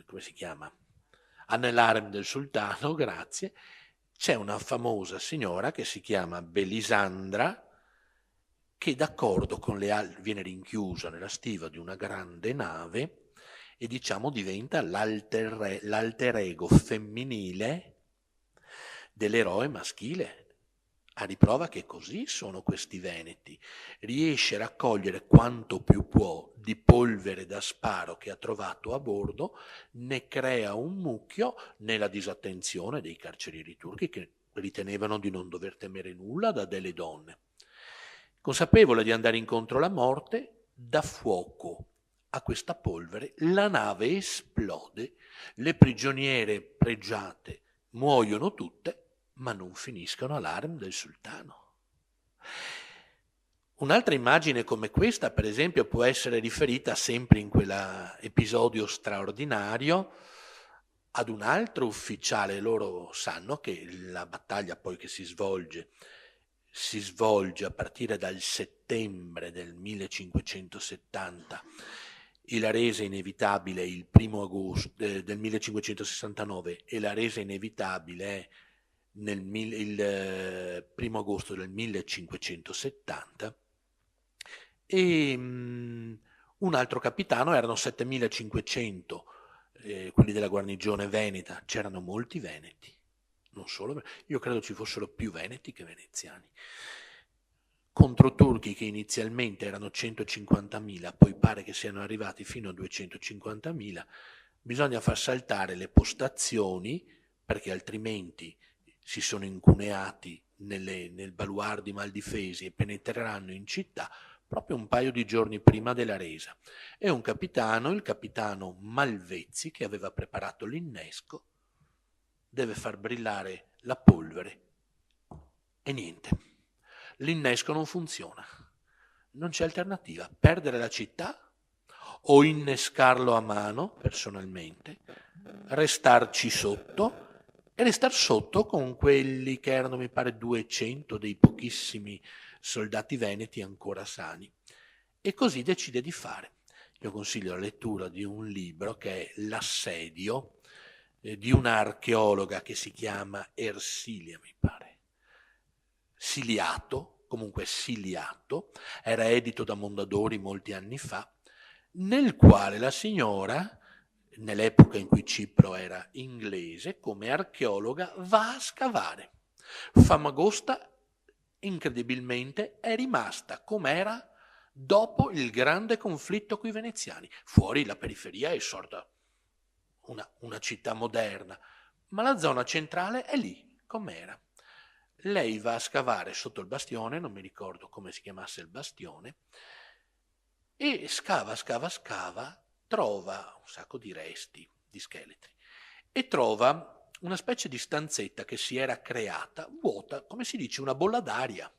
come si chiama? Nell'harem del sultano, grazie. C'è una famosa signora che si chiama Belisandra, che d'accordo con le altre viene rinchiusa nella stiva di una grande nave e diciamo diventa l'alter ego femminile dell'eroe maschile, a riprova che così sono questi veneti. Riesce a raccogliere quanto più può di polvere da sparo che ha trovato a bordo, ne crea un mucchio nella disattenzione dei carcerieri turchi che ritenevano di non dover temere nulla da delle donne. Consapevole di andare incontro alla morte, dà fuoco a questa polvere, la nave esplode, le prigioniere pregiate muoiono tutte, ma non finiscono all'harem del sultano. Un'altra immagine come questa, per esempio, può essere riferita sempre in quell'episodio straordinario ad un altro ufficiale. Loro sanno che la battaglia poi che si svolge a partire dal settembre del 1570 e la resa inevitabile il 1° agosto del 1569 e la resa inevitabile è il 1° agosto del 1570, e un altro capitano, erano 7500 quelli della guarnigione veneta, c'erano molti veneti, non solo, io credo ci fossero più veneti che veneziani, contro turchi che inizialmente erano 150.000, poi pare che siano arrivati fino a 250.000, bisogna far saltare le postazioni perché altrimenti si sono incuneati nel baluardi maldifesi e penetreranno in città proprio un paio di giorni prima della resa. E un capitano, il capitano Malvezzi, che aveva preparato l'innesco, deve far brillare la polvere e niente. L'innesco non funziona. Non c'è alternativa. Perdere la città o innescarlo a mano, personalmente, restarci sotto e restar sotto con quelli che erano, mi pare, 200 dei pochissimi soldati veneti ancora sani. E così decide di fare. Io consiglio la lettura di un libro che è L'assedio, di una archeologa che si chiama Ersilia, mi pare. Siliato, era edito da Mondadori molti anni fa, nel quale la signora, nell'epoca in cui Cipro era inglese, come archeologa va a scavare. Famagosta, incredibilmente, è rimasta com'era dopo il grande conflitto coi veneziani. Fuori la periferia è sorta una città moderna, ma la zona centrale è lì, com'era. lei va a scavare sotto il bastione, non mi ricordo come si chiamasse il bastione, e scava, trova un sacco di resti, di scheletri, e trova una specie di stanzetta che si era creata, vuota, come si dice, una bolla d'aria.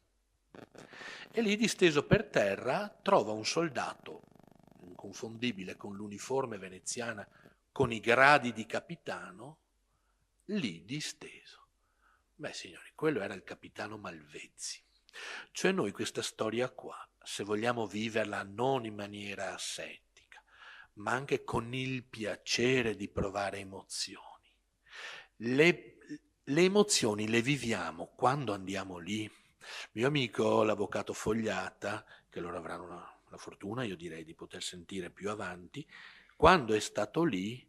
E lì, disteso per terra, trova un soldato inconfondibile con l'uniforme veneziana, con i gradi di capitano, lì disteso. Beh, signori, quello era il capitano Malvezzi. Cioè noi questa storia qua, se vogliamo viverla non in maniera asettica, ma anche con il piacere di provare emozioni. Le emozioni le viviamo quando andiamo lì. Mio amico, l'avvocato Fogliata, che loro avranno la fortuna, io direi, di poter sentire più avanti, quando è stato lì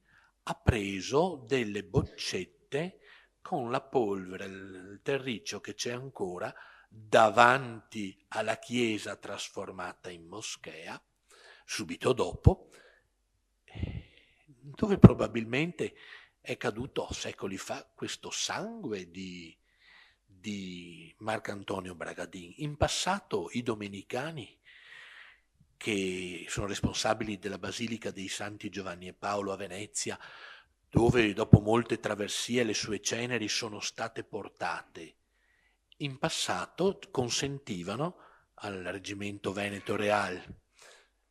ha preso delle boccette con la polvere, il terriccio che c'è ancora davanti alla chiesa trasformata in moschea, subito dopo, dove probabilmente è caduto secoli fa questo sangue di Marcantonio Bragadin. In passato i domenicani, che sono responsabili della Basilica dei Santi Giovanni e Paolo a Venezia, dove dopo molte traversie le sue ceneri sono state portate, in passato consentivano al Reggimento Veneto Real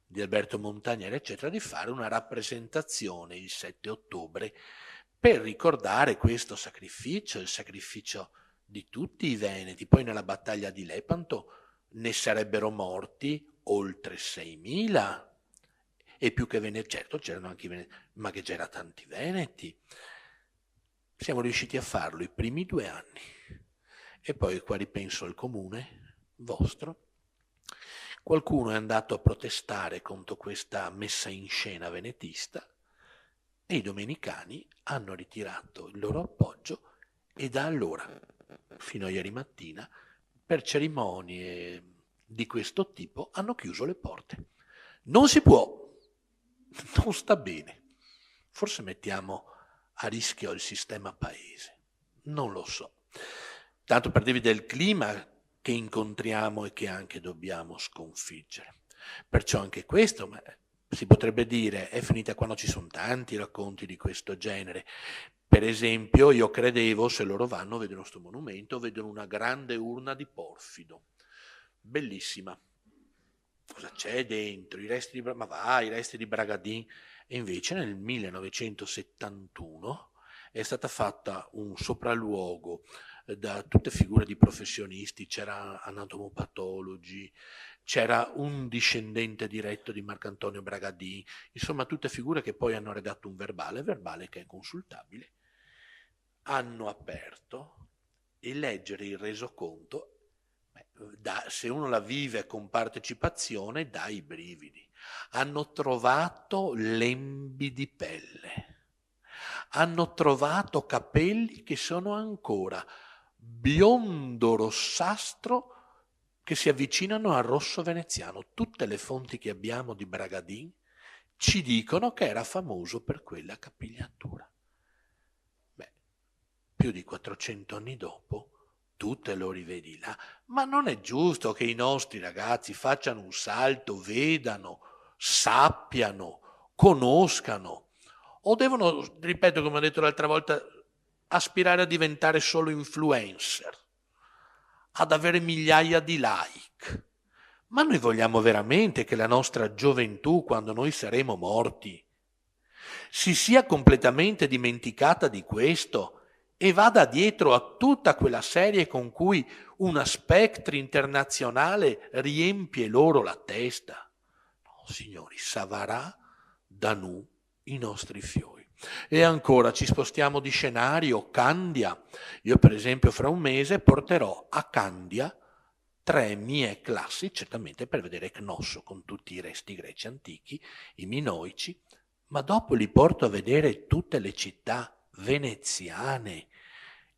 di Alberto Montagnere, eccetera, di fare una rappresentazione il 7 ottobre per ricordare questo sacrificio, il sacrificio di tutti i veneti. Poi nella battaglia di Lepanto ne sarebbero morti oltre 6.000, e più che veneti, certo c'erano anche i veneti, ma che c'era tanti veneti. Siamo riusciti a farlo i primi 2 anni, e poi qua ripenso al comune vostro, qualcuno è andato a protestare contro questa messa in scena venetista e i domenicani hanno ritirato il loro appoggio, e da allora fino a ieri mattina per cerimonie di questo tipo hanno chiuso le porte. Non si può, non sta bene. Forse mettiamo a rischio il sistema paese, non lo so. Tanto per dirvi del clima che incontriamo e che anche dobbiamo sconfiggere. Perciò anche questo, si potrebbe dire, è finita quando ci sono tanti racconti di questo genere. Per esempio, io credevo, se loro vanno, vedono questo monumento, vedono una grande urna di porfido, bellissima. Cosa c'è dentro? I resti di Bragadin. E invece nel 1971 è stata fatta un sopralluogo da tutte figure di professionisti, c'era anatomopatologi, c'era un discendente diretto di Marcantonio Bragadin, insomma tutte figure che poi hanno redatto un verbale che è consultabile, hanno aperto, e leggere il resoconto, se uno la vive con partecipazione, dà i brividi. Hanno trovato lembi di pelle, hanno trovato capelli che sono ancora biondo-rossastro, che si avvicinano al rosso veneziano. Tutte le fonti che abbiamo di Bragadin ci dicono che era famoso per quella capigliatura. Più di 400 anni dopo, tu te lo rivedi là. Ma non è giusto che i nostri ragazzi facciano un salto, vedano, sappiano, conoscano, o devono, ripeto come ho detto l'altra volta, aspirare a diventare solo influencer, ad avere migliaia di like. Ma noi vogliamo veramente che la nostra gioventù, quando noi saremo morti, si sia completamente dimenticata di questo e vada dietro a tutta quella serie con cui una spectre internazionale riempie loro la testa? No, signori, Savarà da nu i nostri fiori. E ancora ci spostiamo di scenario, Candia. Io per esempio fra un mese porterò a Candia 3 mie classi, certamente per vedere Cnosso con tutti i resti greci antichi, i minoici, ma dopo li porto a vedere tutte le città veneziane.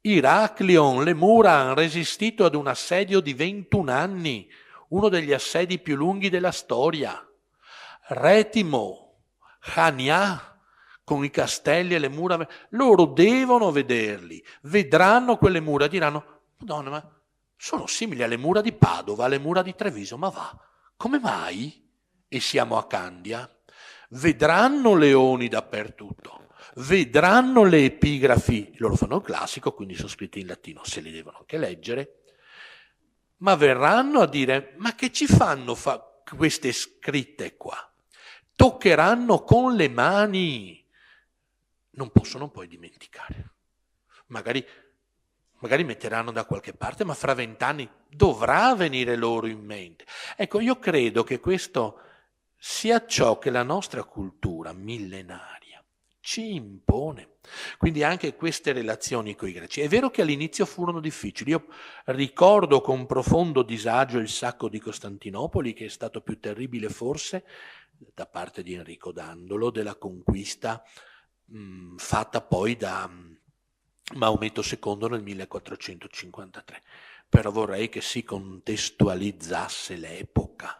Iraclion, le mura hanno resistito ad un assedio di 21 anni, uno degli assedi più lunghi della storia. Retimo, Chania, con i castelli e le mura, loro devono vederli, vedranno quelle mura, diranno: Madonna, ma sono simili alle mura di Padova, alle mura di Treviso, ma va, come mai? E siamo a Candia. Vedranno leoni dappertutto, vedranno le epigrafi, loro fanno il classico, quindi sono scritti in latino, se li devono anche leggere, ma verranno a dire, ma che ci fanno queste scritte qua? Toccheranno con le mani, non possono poi dimenticare. Magari metteranno da qualche parte, ma fra 20 anni dovrà venire loro in mente. Ecco, io credo che questo sia ciò che la nostra cultura millenaria ci impone. Quindi anche queste relazioni con i greci. È vero che all'inizio furono difficili. Io ricordo con profondo disagio il sacco di Costantinopoli, che è stato più terribile forse da parte di Enrico Dandolo, della conquista fatta poi da Maometto II nel 1453. Però vorrei che si contestualizzasse l'epoca.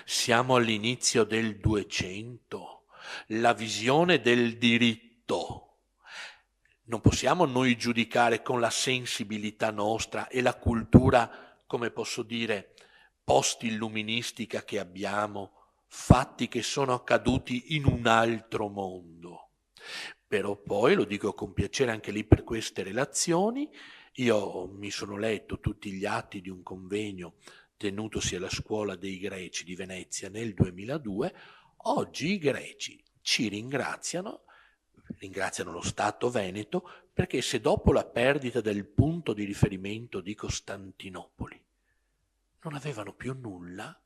Siamo all'inizio del 200, la visione del diritto. Non possiamo noi giudicare con la sensibilità nostra e la cultura, come posso dire, post-illuministica che abbiamo, fatti che sono accaduti in un altro mondo. Però poi, lo dico con piacere anche lì per queste relazioni, io mi sono letto tutti gli atti di un convegno tenutosi alla Scuola dei Greci di Venezia nel 2002, oggi i greci ci ringraziano lo Stato veneto, perché se dopo la perdita del punto di riferimento di Costantinopoli non avevano più nulla,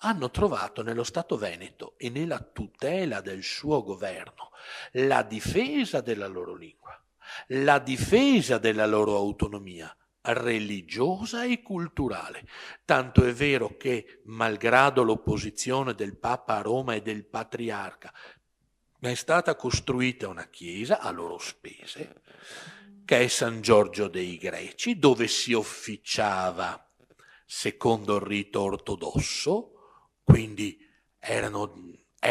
hanno trovato nello Stato veneto e nella tutela del suo governo la difesa della loro lingua, la difesa della loro autonomia religiosa e culturale. Tanto è vero che, malgrado l'opposizione del Papa a Roma e del Patriarca, è stata costruita una chiesa a loro spese, che è San Giorgio dei Greci, dove si officiava secondo il rito ortodosso, quindi era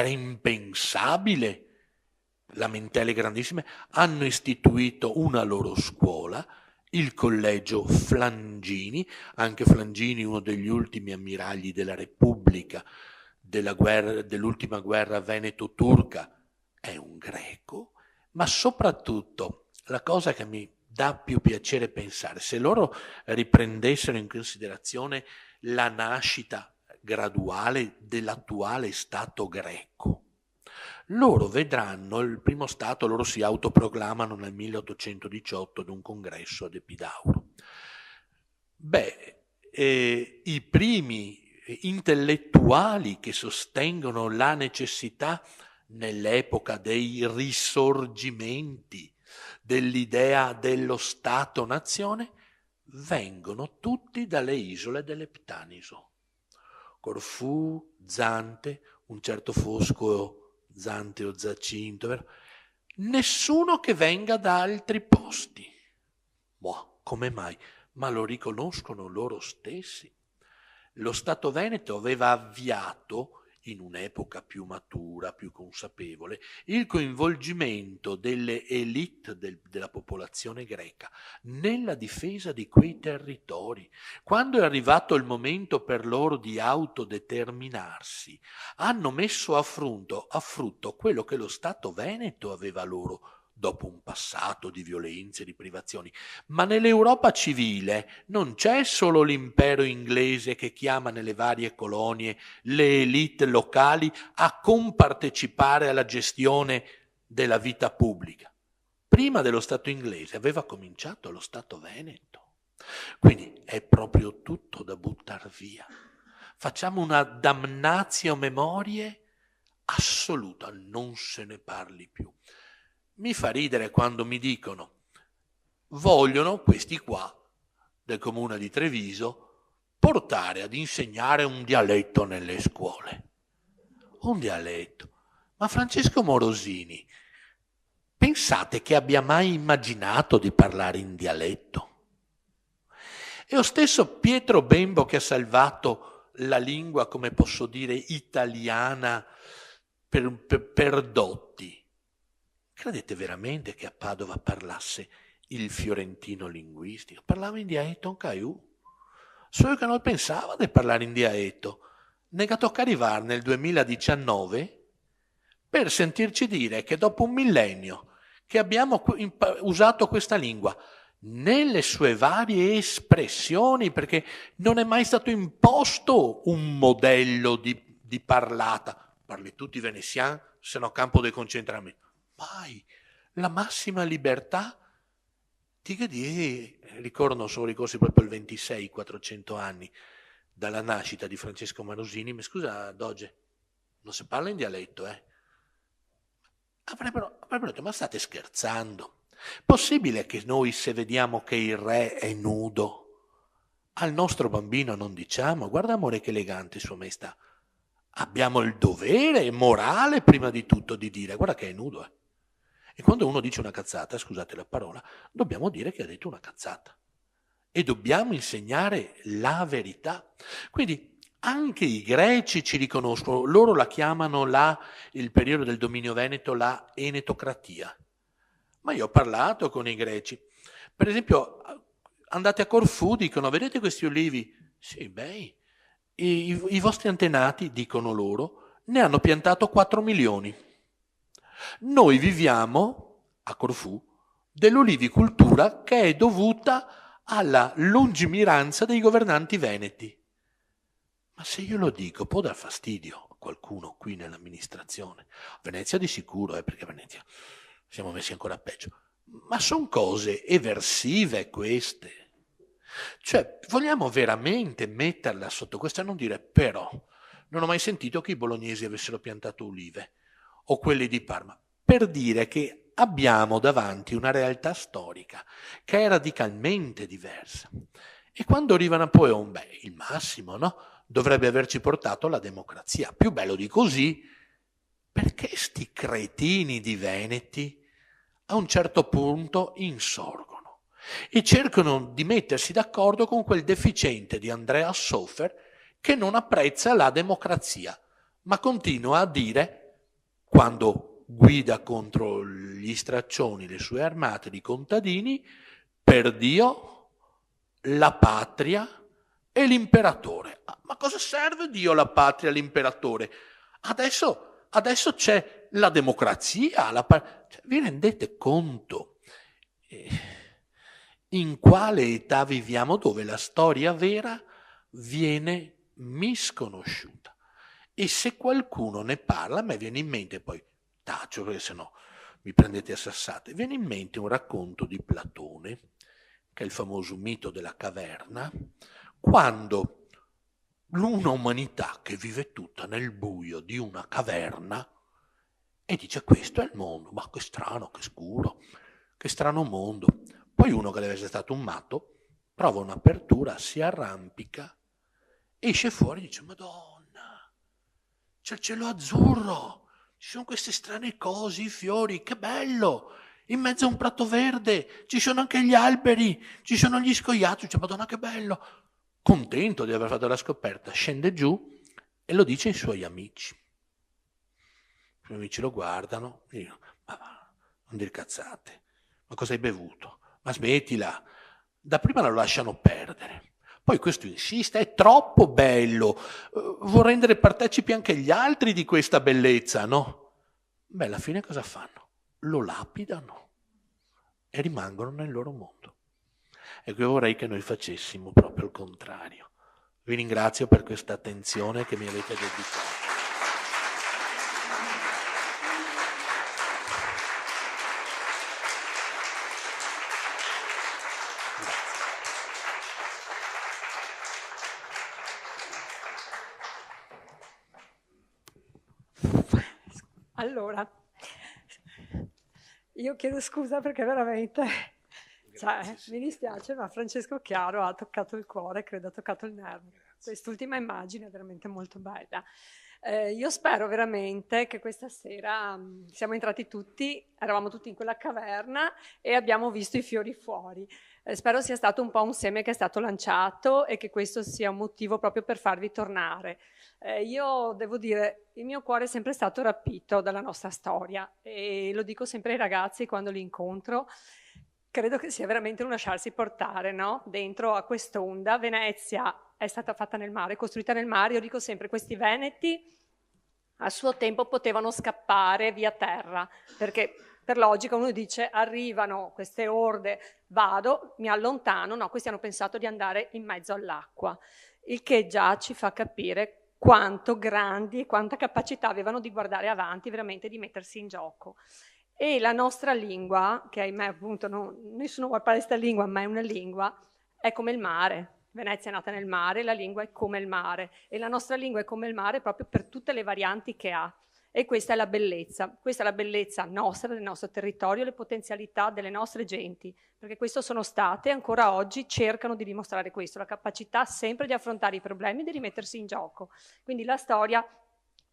impensabile. Lamentele grandissime, hanno istituito una loro scuola, il collegio Flangini, anche Flangini, uno degli ultimi ammiragli della Repubblica dell'ultima guerra veneto-turca, è un greco, ma soprattutto la cosa che mi dà più piacere pensare, se loro riprendessero in considerazione la nascita graduale dell'attuale Stato greco, loro vedranno il primo Stato, loro si autoproclamano nel 1818 ad un congresso ad Epidauro. I primi intellettuali che sostengono la necessità nell'epoca dei risorgimenti dell'idea dello Stato-nazione vengono tutti dalle isole dell'Eptaniso. Corfù, Zante, un certo Fosco Zante o Zacinto, nessuno che venga da altri posti. Come mai? Ma lo riconoscono loro stessi. Lo Stato veneto aveva avviato, in un'epoca più matura, più consapevole, il coinvolgimento delle élite della popolazione greca nella difesa di quei territori. Quando è arrivato il momento per loro di autodeterminarsi, hanno messo a frutto quello che lo Stato veneto aveva loro dopo un passato di violenze, di privazioni. Ma nell'Europa civile non c'è solo l'impero inglese che chiama nelle varie colonie le élite locali a compartecipare alla gestione della vita pubblica. Prima dello Stato inglese aveva cominciato lo Stato veneto. Quindi è proprio tutto da buttar via. Facciamo una damnatio memoriae assoluta, non se ne parli più. Mi fa ridere quando mi dicono vogliono questi qua del comune di Treviso portare ad insegnare un dialetto nelle scuole. Un dialetto. Ma Francesco Morosini, pensate che abbia mai immaginato di parlare in dialetto? E lo stesso Pietro Bembo, che ha salvato la lingua, come posso dire, italiana per dotti. Credete veramente che a Padova parlasse il fiorentino linguistico, parlava in dialetto caiù, solo che non pensava di parlare in dialetto. Ne tocca arrivare nel 2019 per sentirci dire che dopo un millennio che abbiamo usato questa lingua nelle sue varie espressioni, perché non è mai stato imposto un modello di parlata. Parli tutti veneziani, se no campo di concentramento. Mai. La massima libertà. Ricordo, sono ricorsi proprio il 26, 400 anni dalla nascita di Francesco Manusini. Ma scusa, Doge, non si parla in dialetto, eh? Avrebbero detto, ma state scherzando? Possibile che noi, se vediamo che il re è nudo, al nostro bambino non diciamo, guarda amore che elegante sua maestà, abbiamo il dovere morale prima di tutto di dire, guarda che è nudo, eh. E quando uno dice una cazzata, scusate la parola, dobbiamo dire che ha detto una cazzata. E dobbiamo insegnare la verità. Quindi anche i greci ci riconoscono, loro la chiamano il periodo del dominio veneto la enetocratia. Ma io ho parlato con i greci. Per esempio, andate a Corfù, dicono, vedete questi olivi? Sì, beh, i vostri antenati, dicono loro, ne hanno piantato 4 milioni. Noi viviamo, a Corfù, dell'olivicoltura che è dovuta alla lungimiranza dei governanti veneti. Ma se io lo dico, può dar fastidio a qualcuno qui nell'amministrazione. Venezia di sicuro, perché a Venezia siamo messi ancora peggio. Ma sono cose eversive queste. Cioè, vogliamo veramente metterla sotto questo e non dire, però, non ho mai sentito che i bolognesi avessero piantato olive, o quelli di Parma, per dire che abbiamo davanti una realtà storica che è radicalmente diversa. E quando arriva Napoleon, il massimo, no? Dovrebbe averci portato la democrazia. Più bello di così, perché sti cretini di veneti a un certo punto insorgono e cercano di mettersi d'accordo con quel deficiente di Andreas Soffer che non apprezza la democrazia, ma continua a dire, quando guida contro gli straccioni le sue armate di contadini, per Dio, la patria e l'imperatore. Ma cosa serve Dio, la patria e l'imperatore? Adesso c'è la democrazia. Cioè, vi rendete conto in quale età viviamo dove la storia vera viene misconosciuta? E se qualcuno ne parla, a me viene in mente, poi taccio perché sennò mi prendete a sassate, viene in mente un racconto di Platone, che è il famoso mito della caverna, quando una umanità che vive tutta nel buio di una caverna e dice questo è il mondo, ma che strano, che scuro, che strano mondo. Poi uno che deve essere stato un matto trova un'apertura, si arrampica, esce fuori e dice Madonna, c'è il cielo azzurro, ci sono queste strane cose, i fiori, che bello! In mezzo a un prato verde, ci sono anche gli alberi, ci sono gli scoiattoli, dice Madonna che bello! Contento di aver fatto la scoperta, scende giù e lo dice ai suoi amici. I suoi amici lo guardano e dicono, ma va, non dir cazzate, ma cosa hai bevuto? Ma smettila, dapprima lo lasciano perdere. Poi questo insiste, è troppo bello, vuol rendere partecipi anche gli altri di questa bellezza, no? Beh, alla fine cosa fanno? Lo lapidano e rimangono nel loro mondo. Ecco, io vorrei che noi facessimo proprio il contrario. Vi ringrazio per questa attenzione che mi avete dedicato. Allora, io chiedo scusa perché veramente, mi dispiace, ma Francesco Chiaro ha toccato il cuore, credo ha toccato il nervo. Quest'ultima immagine è veramente molto bella. Io spero veramente che questa sera siamo entrati tutti, eravamo tutti in quella caverna e abbiamo visto i fiori fuori. Spero sia stato un po' un seme che è stato lanciato e che questo sia un motivo proprio per farvi tornare. Io devo dire, il mio cuore è sempre stato rapito dalla nostra storia e lo dico sempre ai ragazzi quando li incontro. credo che sia veramente un lasciarsi portare, no? Dentro a quest'onda. Venezia è stata fatta nel mare, costruita nel mare. Io dico sempre, questi veneti a suo tempo potevano scappare via terra, perché per logica uno dice arrivano queste orde, vado, mi allontano, no, questi hanno pensato di andare in mezzo all'acqua, il che già ci fa capire quanto grandi e quanta capacità avevano di guardare avanti, veramente di mettersi in gioco. E la nostra lingua, che ahimè appunto nessuno vuole parlare questa lingua, ma è una lingua, è come il mare. Venezia è nata nel mare, la lingua è come il mare e la nostra lingua è come il mare proprio per tutte le varianti che ha. E questa è la bellezza nostra, del nostro territorio, le potenzialità delle nostre genti, perché questo sono state e ancora oggi cercano di dimostrare questo, la capacità sempre di affrontare i problemi e di rimettersi in gioco. Quindi la storia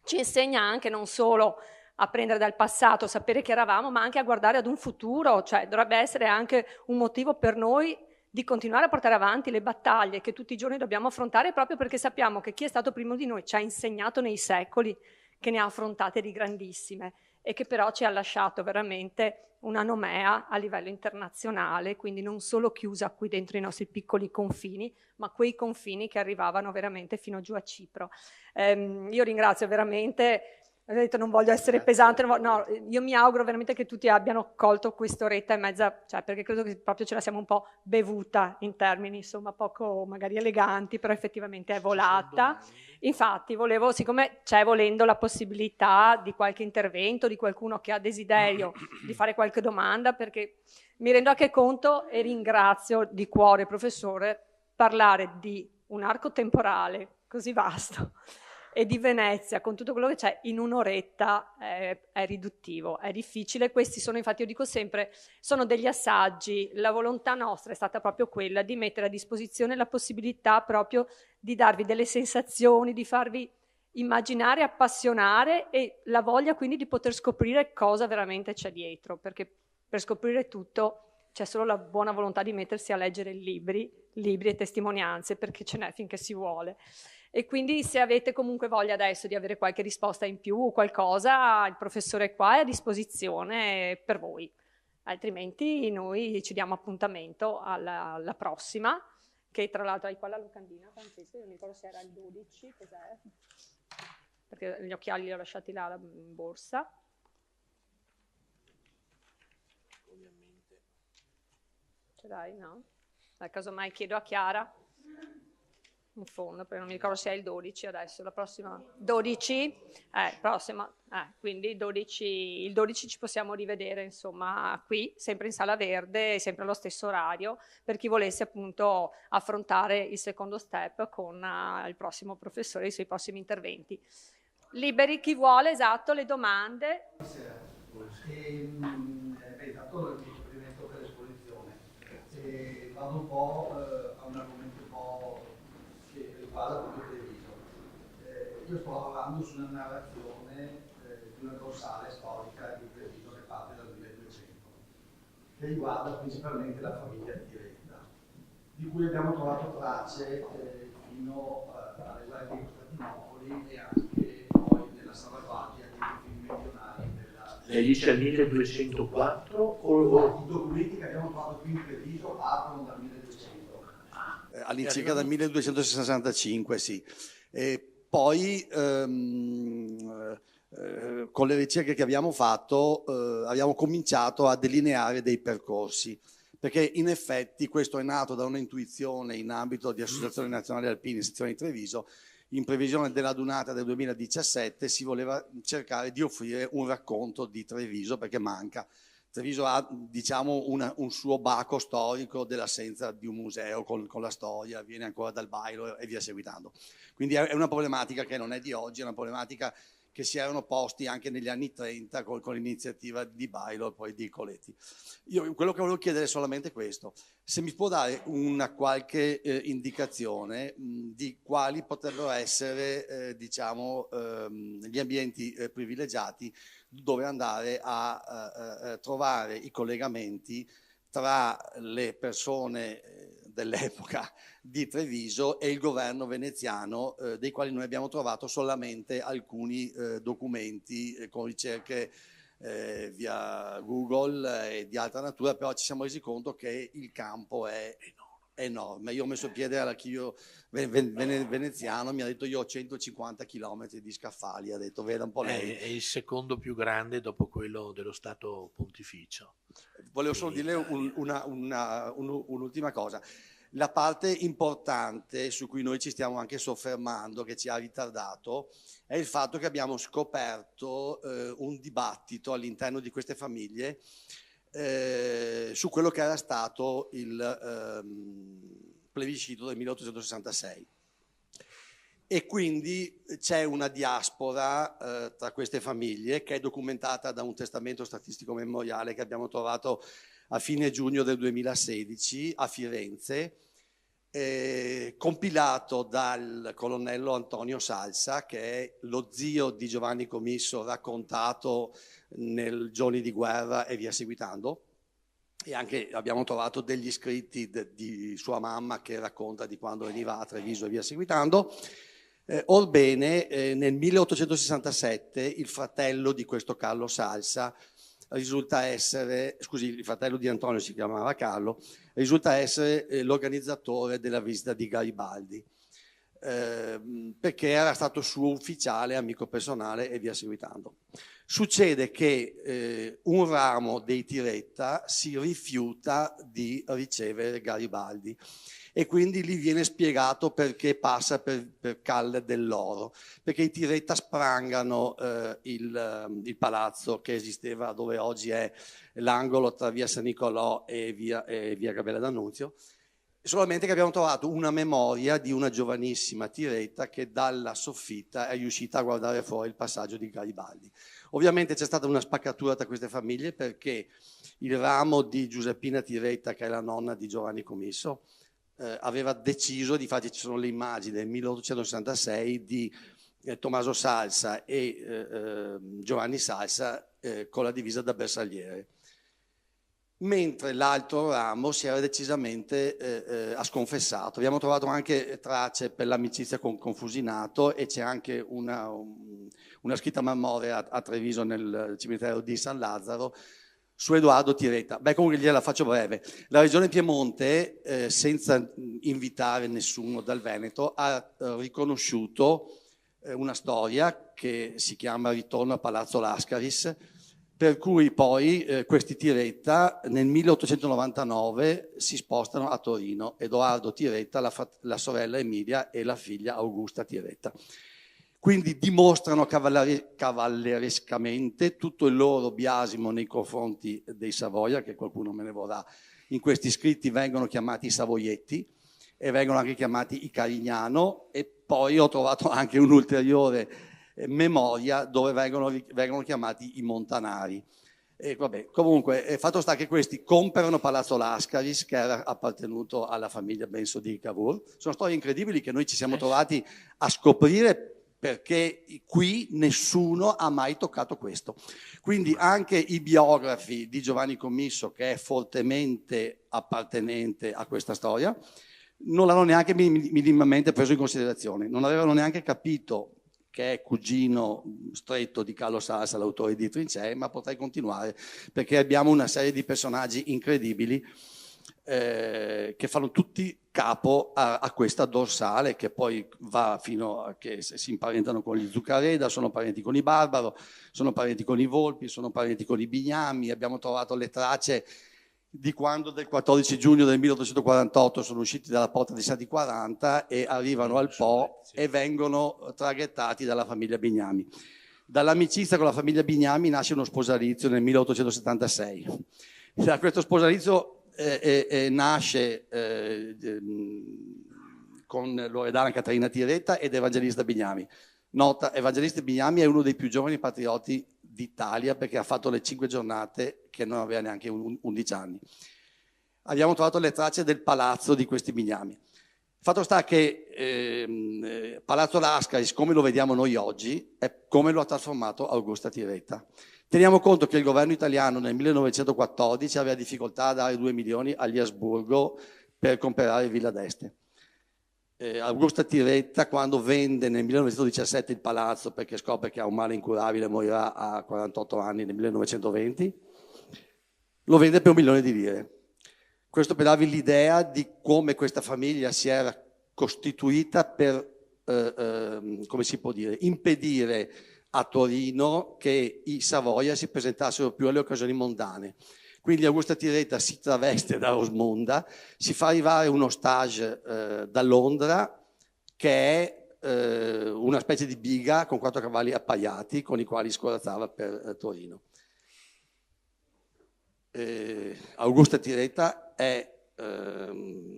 ci insegna anche non solo a prendere dal passato, sapere chi eravamo, ma anche a guardare ad un futuro, cioè dovrebbe essere anche un motivo per noi di continuare a portare avanti le battaglie che tutti i giorni dobbiamo affrontare, proprio perché sappiamo che chi è stato prima di noi ci ha insegnato nei secoli, che ne ha affrontate di grandissime e che però ci ha lasciato veramente una nomea a livello internazionale, quindi non solo chiusa qui dentro i nostri piccoli confini, ma quei confini che arrivavano veramente fino giù a Cipro. Io ringrazio veramente. Ho detto non voglio essere pesante, no, io mi auguro veramente che tutti abbiano colto quest'oretta e mezza, cioè, perché credo che proprio ce la siamo un po' bevuta in termini insomma poco magari eleganti, però effettivamente è volata. Infatti volevo, siccome c'è volendo la possibilità di qualche intervento, di qualcuno che ha desiderio di fare qualche domanda, perché mi rendo anche conto e ringrazio di cuore, professore, parlare di un arco temporale così vasto e di Venezia, con tutto quello che c'è, in un'oretta è riduttivo, è difficile. Questi sono, infatti io dico sempre, sono degli assaggi. La volontà nostra è stata proprio quella di mettere a disposizione la possibilità proprio di darvi delle sensazioni, di farvi immaginare, appassionare e la voglia quindi di poter scoprire cosa veramente c'è dietro, perché per scoprire tutto c'è solo la buona volontà di mettersi a leggere libri e testimonianze, perché ce n'è finché si vuole. E quindi se avete comunque voglia adesso di avere qualche risposta in più o qualcosa, il professore qua è a disposizione per voi. Altrimenti noi ci diamo appuntamento alla prossima, che tra l'altro hai qua la locandina, Francesco, io non mi ricordo se era il 12, cos'è? Perché gli occhiali li ho lasciati là in borsa. Ovviamente. Ce l'hai, no? Casomai chiedo a Chiara. In fondo, poi non mi ricordo se è il 12 adesso, la prossima 12, prossima, quindi il 12 ci possiamo rivedere insomma qui, sempre in Sala Verde, sempre allo stesso orario, per chi volesse appunto affrontare il secondo step con il prossimo professore e i suoi prossimi interventi. Liberi chi vuole, esatto, le domande. Buonasera. Intanto il complimento per l'esposizione. Vado un po' a un argomento un po' che riguarda proprio Treviso. Io sto lavorando su una narrazione di una dorsale storica di Treviso che parte dal 1200, che riguarda principalmente la famiglia di Tiretta, di cui abbiamo trovato tracce fino alle guerre di Costantinopoli e anche poi nella salvaguardia dei confini meridionali della... Lei dice al 1204 o... I documenti che abbiamo trovato qui in Treviso partono dal 1200. All'incirca dal 1265, sì. E poi con le ricerche che abbiamo fatto abbiamo cominciato a delineare dei percorsi, perché in effetti questo è nato da un'intuizione in ambito di Associazione Nazionale Alpini, sezione di Treviso. In previsione della Dunata del 2017 si voleva cercare di offrire un racconto di Treviso, perché manca. Treviso ha, diciamo, un suo baco storico dell'assenza di un museo con la storia, viene ancora dal Bailo e via seguitando. Quindi è una problematica che non è di oggi, è una problematica che si erano posti anche negli anni 30 con l'iniziativa di Bailo e poi di Coletti. Io quello che volevo chiedere è solamente questo: se mi può dare una qualche indicazione di quali potrebbero essere diciamo, gli ambienti privilegiati dove andare a trovare i collegamenti tra le persone dell'epoca di Treviso e il governo veneziano, dei quali noi abbiamo trovato solamente alcuni documenti con ricerche via Google e di altra natura, però ci siamo resi conto che il campo è enorme. Io ho messo piede all'archivio veneziano, mi ha detto io ho 150 km di scaffali, ha detto veda un po' lei. È il secondo più grande dopo quello dello Stato Pontificio. Volevo solo dirle un'ultima cosa. La parte importante su cui noi ci stiamo anche soffermando, che ci ha ritardato, è il fatto che abbiamo scoperto un dibattito all'interno di queste famiglie su quello che era stato il plebiscito del 1866. E quindi c'è una diaspora tra queste famiglie che è documentata da un testamento statistico memoriale che abbiamo trovato a fine giugno del 2016 a Firenze, compilato dal colonnello Antonio Salsa, che è lo zio di Giovanni Comisso raccontato nel Giorni di guerra e via seguitando. E anche abbiamo trovato degli scritti di sua mamma che racconta di quando veniva a Treviso e via seguitando. Orbene, nel 1867 il fratello di questo Carlo Salsa risulta essere, scusi, il fratello di Antonio si chiamava Carlo, risulta essere l'organizzatore della visita di Garibaldi, perché era stato suo ufficiale, amico personale e via seguitando. Succede che un ramo dei Tiretta si rifiuta di ricevere Garibaldi e quindi gli viene spiegato perché passa per Calle dell'Oro, perché i Tiretta sprangano il palazzo che esisteva dove oggi è l'angolo tra via San Nicolò e via Gabella d'Annunzio, solamente che abbiamo trovato una memoria di una giovanissima Tiretta che dalla soffitta è riuscita a guardare fuori il passaggio di Garibaldi. Ovviamente c'è stata una spaccatura tra queste famiglie perché il ramo di Giuseppina Tiretta, che è la nonna di Giovanni Comisso, aveva deciso, difatti ci sono le immagini del 1866 di Tommaso Salsa e Giovanni Salsa con la divisa da bersagliere, mentre l'altro ramo si era decisamente ha sconfessato. Abbiamo trovato anche tracce per l'amicizia con Fusinato e c'è anche una scritta memoria a Treviso nel cimitero di San Lazzaro su Edoardo Tiretta. Beh, comunque gliela faccio breve. La Regione Piemonte, senza invitare nessuno dal Veneto, ha riconosciuto una storia che si chiama Ritorno a Palazzo Lascaris, per cui poi questi Tiretta nel 1899 si spostano a Torino, Edoardo Tiretta, la sorella Emilia e la figlia Augusta Tiretta. Quindi dimostrano cavallerescamente tutto il loro biasimo nei confronti dei Savoia, che qualcuno me ne vorrà. In questi scritti vengono chiamati i Savoietti e vengono anche chiamati i Carignano, e poi ho trovato anche un'ulteriore memoria dove vengono chiamati i Montanari. E vabbè, comunque, fatto sta che questi comprano Palazzo Lascaris, che era appartenuto alla famiglia Benso di Cavour. Sono storie incredibili che noi ci siamo trovati a scoprire, perché qui nessuno ha mai toccato questo. Quindi anche i biografi di Giovanni Commisso, che è fortemente appartenente a questa storia, non l'hanno neanche minimamente preso in considerazione, non avevano neanche capito che è cugino stretto di Carlo Salsa, l'autore di Trincee, ma potrei continuare, perché abbiamo una serie di personaggi incredibili che fanno tutti capo a questa dorsale, che poi va fino a che si imparentano con gli Zuccareda, sono parenti con i Barbaro, sono parenti con i Volpi, sono parenti con i Bignami. Abbiamo trovato le tracce di quando del 14 giugno del 1848 sono usciti dalla porta di Sadi 40 e arrivano al Po e vengono traghettati dalla famiglia Bignami. Dall'amicizia con la famiglia Bignami nasce uno sposalizio nel 1876. Da questo sposalizio nasce con Loredana Caterina Tiretta ed Evangelista Bignami. Nota, Evangelista Bignami è uno dei più giovani patrioti d'Italia, perché ha fatto le 5 giornate che non aveva neanche 11 anni. Abbiamo trovato le tracce del palazzo di questi Bignami. Fatto sta che Palazzo Lascaris, come lo vediamo noi oggi, è come lo ha trasformato Augusta Tiretta. Teniamo conto che il governo italiano nel 1914 aveva difficoltà a dare 2 milioni agli Asburgo per comprare Villa d'Este. Augusta Tiretta, quando vende nel 1917 il palazzo perché scopre che ha un male incurabile, morirà a 48 anni nel 1920, lo vende per 1 milione di lire. Questo per darvi l'idea di come questa famiglia si era costituita per, come si può dire, impedire a Torino che i Savoia si presentassero più alle occasioni mondane. Quindi Augusta Tiretta si traveste da Rosmonda, si fa arrivare uno stage da Londra che è una specie di biga con 4 cavalli appaiati con i quali scorazzava per Torino. Augusta Tiretta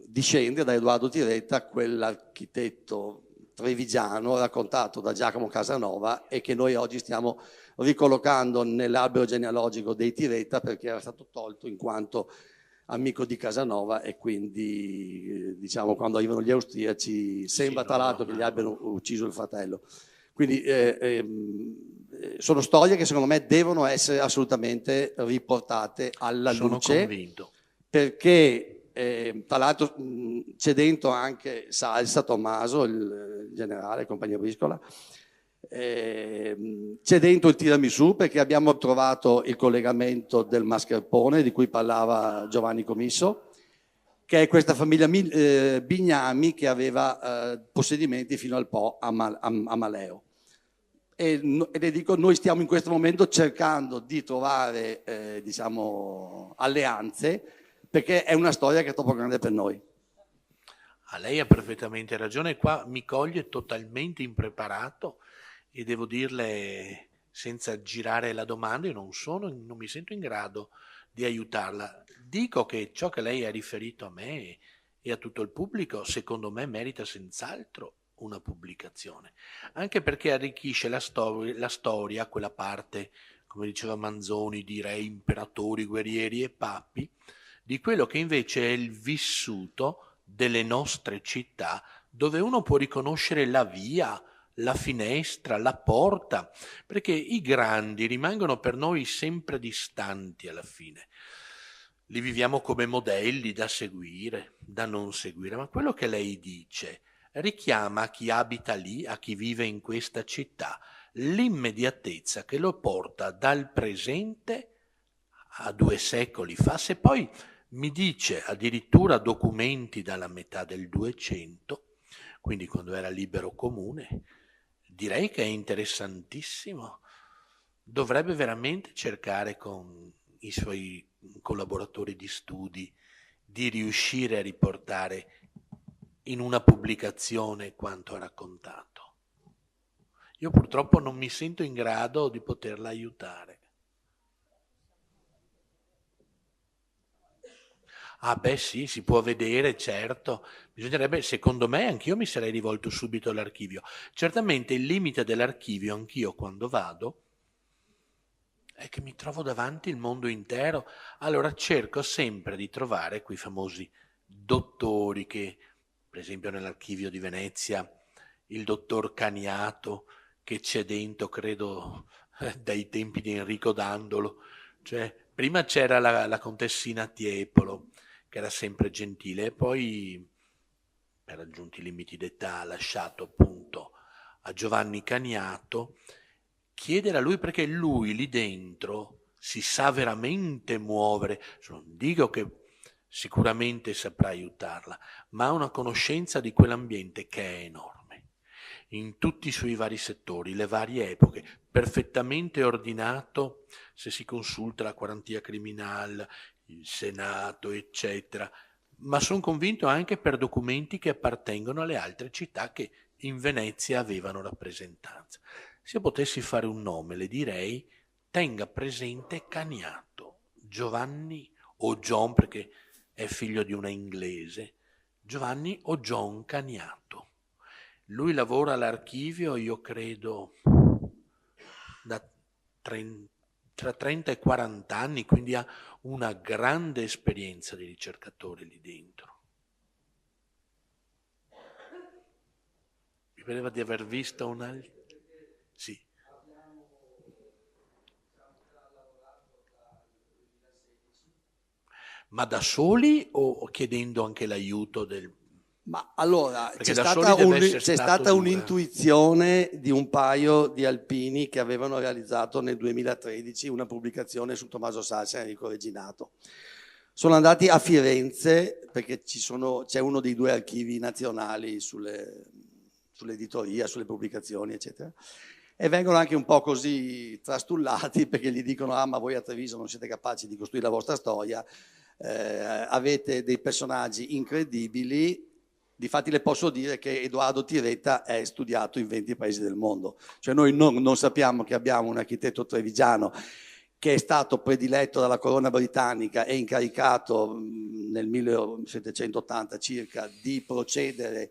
discende da Edoardo Tiretta, quell'architetto trevigiano raccontato da Giacomo Casanova e che noi oggi stiamo ricollocando nell'albero genealogico dei Tiretta perché era stato tolto in quanto amico di Casanova e quindi diciamo quando arrivano gli austriaci sembra tra l'altro che gli abbiano ucciso il fratello. Quindi sono storie che secondo me devono essere assolutamente riportate alla luce. Sono convinto. Perché tra l'altro c'è dentro anche Salsa Tommaso, il generale, compagnia briscola, c'è dentro il tiramisù perché abbiamo trovato il collegamento del mascarpone di cui parlava Giovanni Comisso, che è questa famiglia Bignami che aveva possedimenti fino al Po a Maleo. E le dico, noi stiamo in questo momento cercando di trovare diciamo alleanze perché è una storia che è troppo grande per noi. Lei ha perfettamente ragione, qua mi coglie totalmente impreparato e devo dirle senza girare la domanda, io non mi sento in grado di aiutarla. Dico che ciò che lei ha riferito a me e a tutto il pubblico secondo me merita senz'altro una pubblicazione, anche perché arricchisce la storia, quella parte, come diceva Manzoni, di re, imperatori, guerrieri e papi, di quello che invece è il vissuto delle nostre città, dove uno può riconoscere la via, la finestra, la porta, perché i grandi rimangono per noi sempre distanti alla fine. Li viviamo come modelli da seguire, da non seguire, ma quello che lei dice richiama a chi abita lì, a chi vive in questa città, l'immediatezza che lo porta dal presente a 2 secoli fa. Se poi mi dice addirittura documenti dalla metà del 200, quindi quando era libero comune, direi che è interessantissimo. Dovrebbe veramente cercare con i suoi collaboratori di studi di riuscire a riportare in una pubblicazione quanto ha raccontato. Io purtroppo non mi sento in grado di poterla aiutare. Ah beh sì, si può vedere, certo. Bisognerebbe, secondo me, anch'io mi sarei rivolto subito all'archivio. Certamente il limite dell'archivio, anch'io quando vado, è che mi trovo davanti il mondo intero. Allora cerco sempre di trovare quei famosi dottori che, per esempio nell'archivio di Venezia, il dottor Caniato, che c'è dentro, credo, dai tempi di Enrico Dandolo. Cioè, prima c'era la contessina Tiepolo, che era sempre gentile, e poi, per raggiunti i limiti d'età, ha lasciato appunto a Giovanni Caniato. Chiedere a lui, perché lui lì dentro si sa veramente muovere. Non dico che sicuramente saprà aiutarla, ma ha una conoscenza di quell'ambiente che è enorme, in tutti i suoi vari settori, le varie epoche, perfettamente ordinato se si consulta la quarantia criminale, il Senato, eccetera, ma sono convinto anche per documenti che appartengono alle altre città che in Venezia avevano rappresentanza. Se io potessi fare un nome, le direi: tenga presente Caniato, Giovanni o John, perché è figlio di una inglese, Giovanni o John Caniato. Lui lavora all'archivio, io credo, da tra 30 e 40 anni, quindi ha una grande esperienza di ricercatore lì dentro. Mi pareva di aver visto una... Sì. Ma da soli o chiedendo anche l'aiuto del... Ma allora, Perché da soli deve essere c'è stato stata dura. un'intuizione di un paio di alpini che avevano realizzato nel 2013 una pubblicazione su Tommaso Salsa e Enrico Reginato. Sono andati a Firenze perché c'è uno dei due archivi nazionali sull'editoria, sulle pubblicazioni, eccetera. E vengono anche un po' così trastullati perché gli dicono: ah, ma voi a Treviso non siete capaci di costruire la vostra storia, avete dei personaggi incredibili. Difatti le posso dire che Edoardo Tiretta è studiato in 20 paesi del mondo. Cioè noi non sappiamo che abbiamo un architetto trevigiano che è stato prediletto dalla corona britannica e incaricato nel 1780 circa di procedere,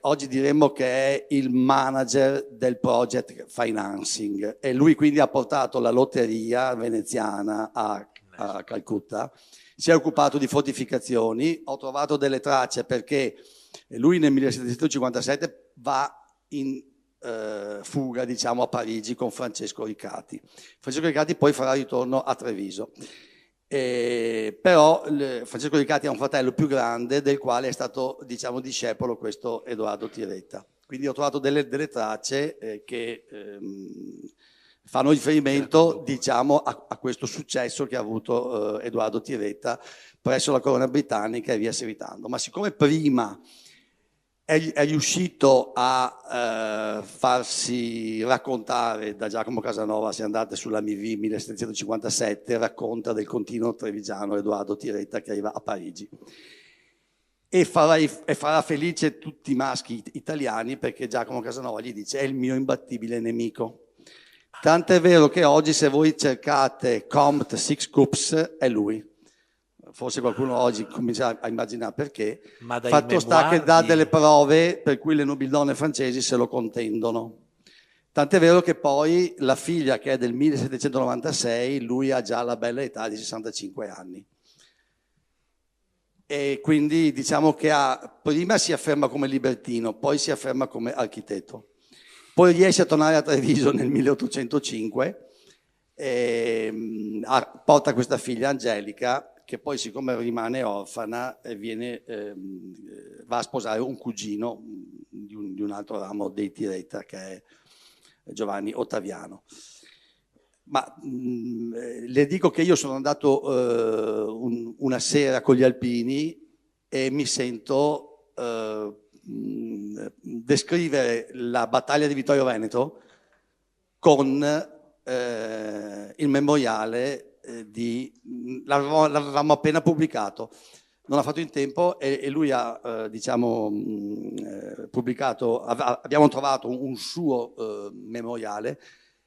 oggi diremmo che è il manager del project financing, e lui quindi ha portato la lotteria veneziana a Calcutta, si è occupato di fortificazioni. Ho trovato delle tracce perché lui nel 1757 va in fuga, diciamo, a Parigi con Francesco Ricati. Francesco Ricati poi farà ritorno a Treviso. Però Francesco Ricati ha un fratello più grande del quale è stato, diciamo, discepolo questo Edoardo Tiretta. Quindi ho trovato delle tracce che fanno riferimento, diciamo, a questo successo che ha avuto Edoardo Tiretta presso la corona britannica e via seguitando. Ma siccome prima è riuscito a farsi raccontare da Giacomo Casanova, se andate sulla MV 1757, racconta del continuo trevigiano Edoardo Tiretta che arriva a Parigi. E farà felice tutti i maschi italiani perché Giacomo Casanova gli dice: è il mio imbattibile nemico. Tant'è vero che oggi, se voi cercate Comte Six Coups, è lui. Forse qualcuno oggi comincia a immaginare perché. Ma dai Fatto sta che dà memoir delle prove per cui le nobildonne francesi se lo contendono. Tant'è vero che poi la figlia, che è del 1796, lui ha già la bella età di 65 anni. E quindi diciamo che prima si afferma come libertino, poi si afferma come architetto. Poi riesce a tornare a Treviso nel 1805 e porta questa figlia Angelica, che poi, siccome rimane orfana, va a sposare un cugino di un altro ramo dei Tiretta, che è Giovanni Ottaviano. Ma le dico che io sono andato una sera con gli alpini e mi sento descrivere la battaglia di Vittorio Veneto con il memoriale l'avevamo appena pubblicato. Non ha fatto in tempo e lui ha pubblicato, abbiamo trovato un suo memoriale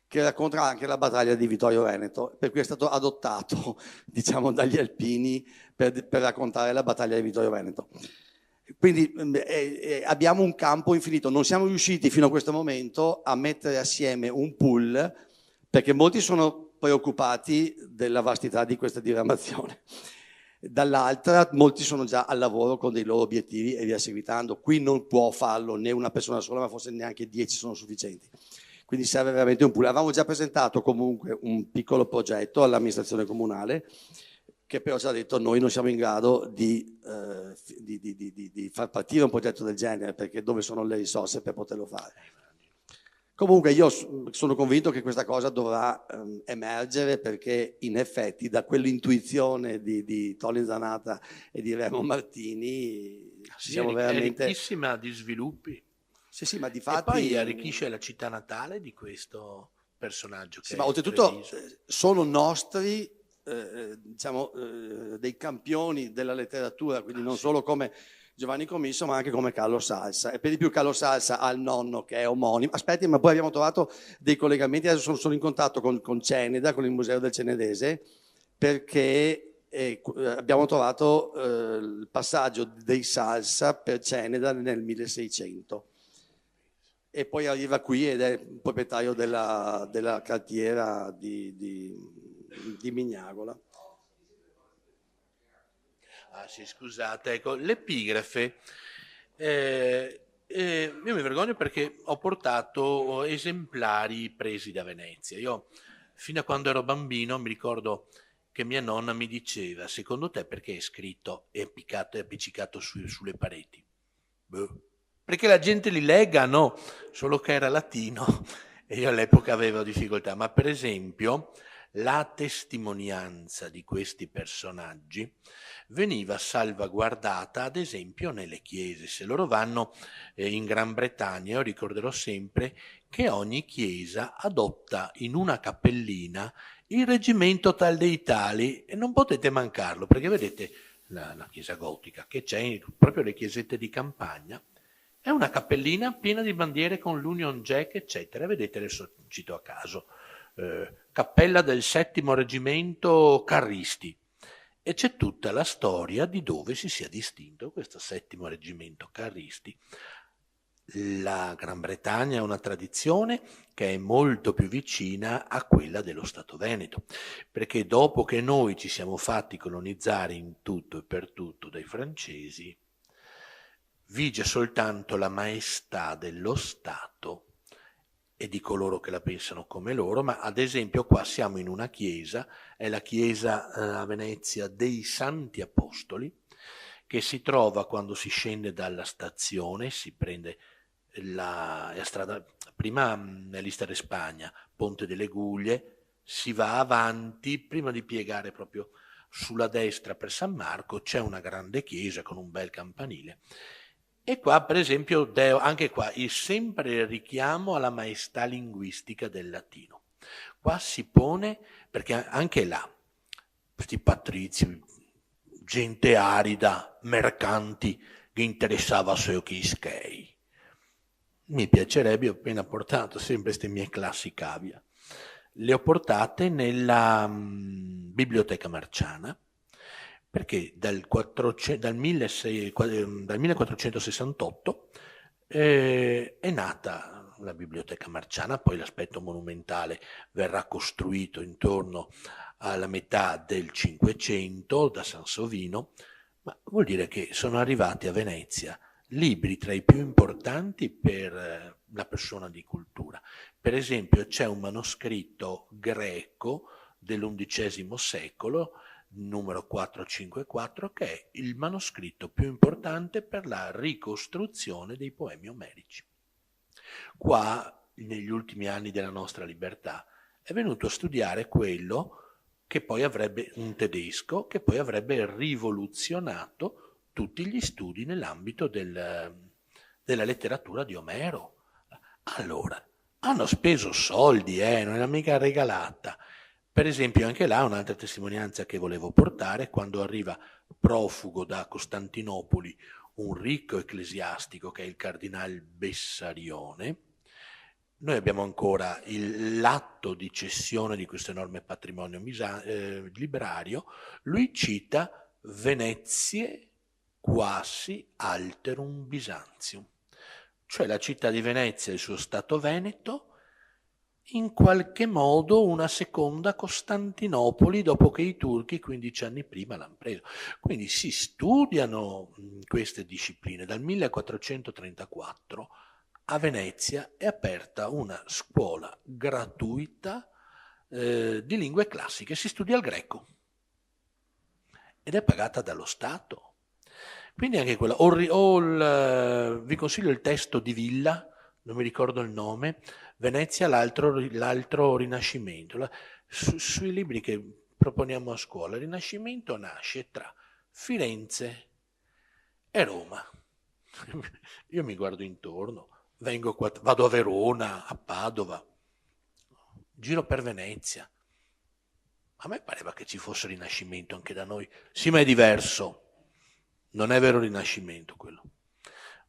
che racconta anche la battaglia di Vittorio Veneto, per cui è stato adottato, diciamo, dagli alpini per raccontare la battaglia di Vittorio Veneto. Quindi abbiamo un campo infinito. Non siamo riusciti fino a questo momento a mettere assieme un pool, perché molti sono preoccupati della vastità di questa diramazione. Dall'altra molti sono già al lavoro con dei loro obiettivi e via seguitando. Qui non può farlo né una persona sola, ma forse neanche 10 sono sufficienti. Quindi serve veramente un pool. Avevamo già presentato comunque un piccolo progetto all'amministrazione comunale, che però ci ha detto: noi non siamo in grado di far partire un progetto del genere, perché dove sono le risorse per poterlo fare? Comunque io sono convinto che questa cosa dovrà emergere, perché in effetti da quell'intuizione di Tony Zanata e di Remo Martini siamo veramente... È ricchissima di sviluppi. Sì, ma di fatti... E poi arricchisce la città natale di questo personaggio. Sì, ma oltretutto sono nostri, dei campioni della letteratura, quindi non solo come Giovanni Commisso, ma anche come Carlo Salsa. E per di più Carlo Salsa ha il nonno che è omonimo. Aspetti, ma poi abbiamo trovato dei collegamenti, adesso sono in contatto con Ceneda, con il Museo del Cenedese, perché abbiamo trovato il passaggio dei Salsa per Ceneda nel 1600. E poi arriva qui ed è proprietario della cartiera di Mignagola. Ah sì, scusate, ecco, l'epigrafe, io mi vergogno perché ho portato esemplari presi da Venezia. Io, fino a quando ero bambino, mi ricordo che mia nonna mi diceva: secondo te perché è scritto e appiccicato sulle pareti? Perché la gente li legga? No, solo che era latino e io all'epoca avevo difficoltà. Ma per esempio la testimonianza di questi personaggi veniva salvaguardata ad esempio nelle chiese. Se loro vanno in Gran Bretagna, io ricorderò sempre che ogni chiesa adotta in una cappellina il reggimento tal dei tali e non potete mancarlo, perché vedete la chiesa gotica che c'è, proprio le chiesette di campagna, è una cappellina piena di bandiere con l'Union Jack, eccetera. Vedete, adesso cito a caso, cappella del 7° reggimento carristi, e c'è tutta la storia di dove si sia distinto questo 7° reggimento carristi. La Gran Bretagna ha una tradizione che è molto più vicina a quella dello Stato Veneto, perché dopo che noi ci siamo fatti colonizzare in tutto e per tutto dai francesi, vige soltanto la maestà dello Stato e di coloro che la pensano come loro, ma ad esempio qua siamo in una chiesa, è la chiesa a Venezia dei Santi Apostoli, che si trova quando si scende dalla stazione, si prende la strada, prima nell'Istare Spagna, Ponte delle Guglie, si va avanti, prima di piegare proprio sulla destra per San Marco, c'è una grande chiesa con un bel campanile. E qua, per esempio, anche qua, sempre il richiamo alla maestà linguistica del latino. Qua si pone, perché anche là, questi patrizi, gente arida, mercanti, che interessava solo chi schei. Mi piacerebbe, ho appena portato sempre queste mie classi cavia. Le ho portate nella Biblioteca Marciana, perché dal 1468 è nata la Biblioteca Marciana, poi l'aspetto monumentale verrà costruito intorno alla metà del Cinquecento da Sansovino, ma vuol dire che sono arrivati a Venezia libri tra i più importanti per la persona di cultura. Per esempio c'è un manoscritto greco dell'XI secolo, numero 454, che è il manoscritto più importante per la ricostruzione dei poemi omerici. Qua, negli ultimi anni della nostra libertà, è venuto a studiare quello che poi avrebbe, un tedesco, che poi avrebbe rivoluzionato tutti gli studi nell'ambito della letteratura di Omero. Allora, hanno speso soldi, non era mica regalata. Per esempio, anche là un'altra testimonianza che volevo portare, quando arriva profugo da Costantinopoli un ricco ecclesiastico che è il cardinal Bessarione, noi abbiamo ancora l'atto di cessione di questo enorme patrimonio librario, lui cita Venezie quasi alterum Byzantium, cioè la città di Venezia e il suo stato veneto, in qualche modo una seconda Costantinopoli dopo che i turchi 15 anni prima l'hanno preso. Quindi si studiano queste discipline. Dal 1434 a Venezia è aperta una scuola gratuita di lingue classiche, si studia il greco ed è pagata dallo Stato. Quindi anche quella, vi consiglio il testo di Villa, non mi ricordo il nome, Venezia, l'altro Rinascimento. Sui libri che proponiamo a scuola, il Rinascimento nasce tra Firenze e Roma. Io mi guardo intorno, vengo qua, vado a Verona, a Padova, giro per Venezia. A me pareva che ci fosse Rinascimento anche da noi. Sì, ma è diverso. Non è vero Rinascimento quello.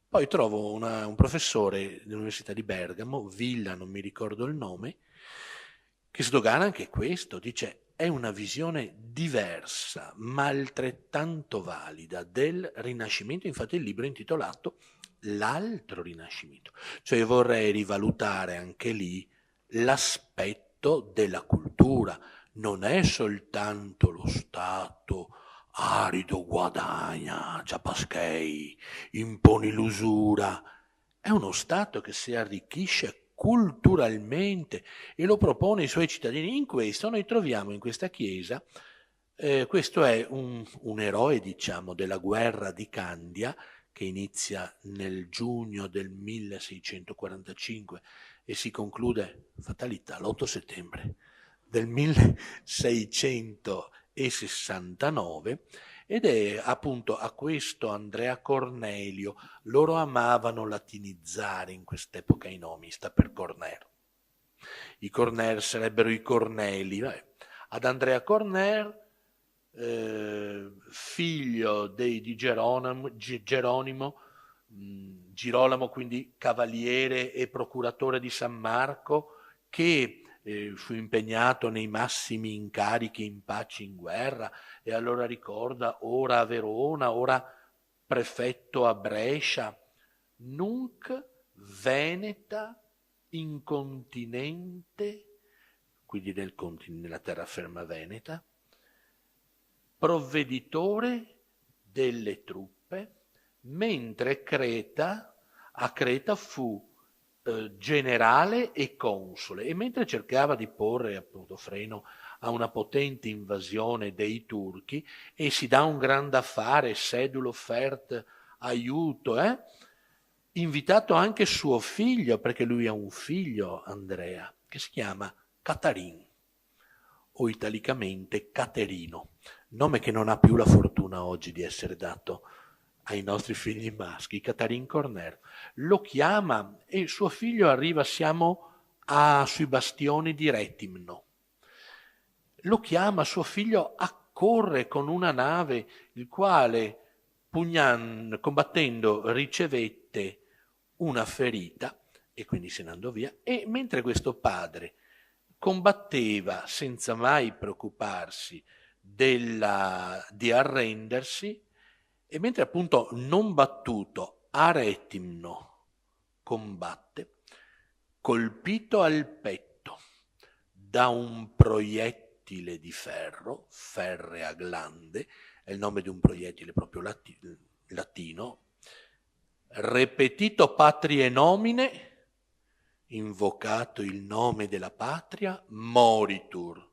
Poi trovo un professore dell'Università di Bergamo, Villa, non mi ricordo il nome, che sdogana anche questo, dice è una visione diversa ma altrettanto valida del Rinascimento, infatti il libro è intitolato L'altro Rinascimento, cioè io vorrei rivalutare anche lì l'aspetto della cultura, non è soltanto lo Stato arido, guadagna, ciapaschei, imponi l'usura. È uno Stato che si arricchisce culturalmente e lo propone ai suoi cittadini. In questo noi troviamo in questa chiesa, questo è un eroe, diciamo, della guerra di Candia, che inizia nel giugno del 1645 e si conclude, fatalità, l'8 settembre del 1669, ed è appunto a questo Andrea Cornelio. Loro amavano latinizzare in quest'epoca i nomi, sta per Corner. I Corner sarebbero i Corneli. Ad Andrea Corner, figlio di Girolamo, quindi cavaliere e procuratore di San Marco, che fu impegnato nei massimi incarichi in pace e in guerra, e allora ricorda ora a Verona, ora prefetto a Brescia, nunc veneta incontinente, quindi nella terraferma veneta, provveditore delle truppe, mentre a Creta fu generale e console, e mentre cercava di porre appunto freno a una potente invasione dei turchi, e si dà un grande affare, sedulo offert aiuto, invitato anche suo figlio, perché lui ha un figlio, Andrea, che si chiama Catarin, o italicamente Caterino, nome che non ha più la fortuna oggi di essere dato ai nostri figli maschi. Catarin Corner lo chiama e suo figlio arriva, siamo sui bastioni di Retimno. Lo chiama, suo figlio accorre con una nave, il quale combattendo ricevette una ferita e quindi se ne andò via. E mentre questo padre combatteva senza mai preoccuparsi di arrendersi, e mentre appunto non battuto a Retimno combatte, colpito al petto da un proiettile di ferro, ferrea glande, è il nome di un proiettile proprio latino, repetito patrie nomine, invocato il nome della patria, moritur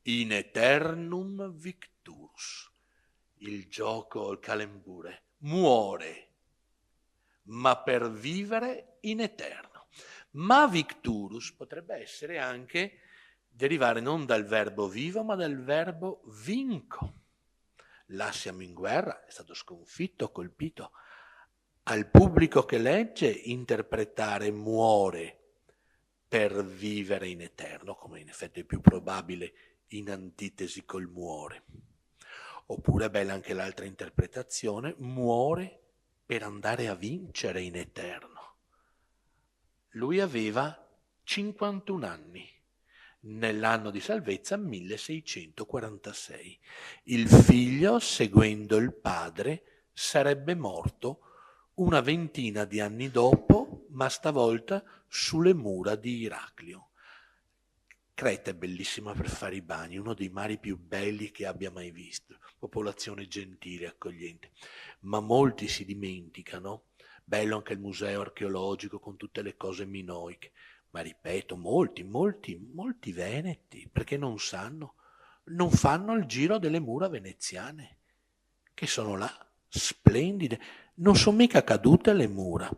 in eternum victurus. Il gioco, il calembure, muore, ma per vivere in eterno. Ma victurus potrebbe essere anche, derivare non dal verbo vivo, ma dal verbo vinco. Là siamo in guerra, è stato sconfitto, colpito. Al pubblico che legge interpretare muore per vivere in eterno, come in effetti è più probabile in antitesi col muore. Oppure, bella anche l'altra interpretazione, muore per andare a vincere in eterno. Lui aveva 51 anni, nell'anno di salvezza 1646. Il figlio, seguendo il padre, sarebbe morto una ventina di anni dopo, ma stavolta sulle mura di Iraclio. Creta è bellissima per fare i bagni, uno dei mari più belli che abbia mai visto, popolazione gentile, accogliente, ma molti si dimenticano, bello anche il museo archeologico con tutte le cose minoiche, ma ripeto, molti veneti, perché non fanno il giro delle mura veneziane, che sono là, splendide, non sono mica cadute le mura,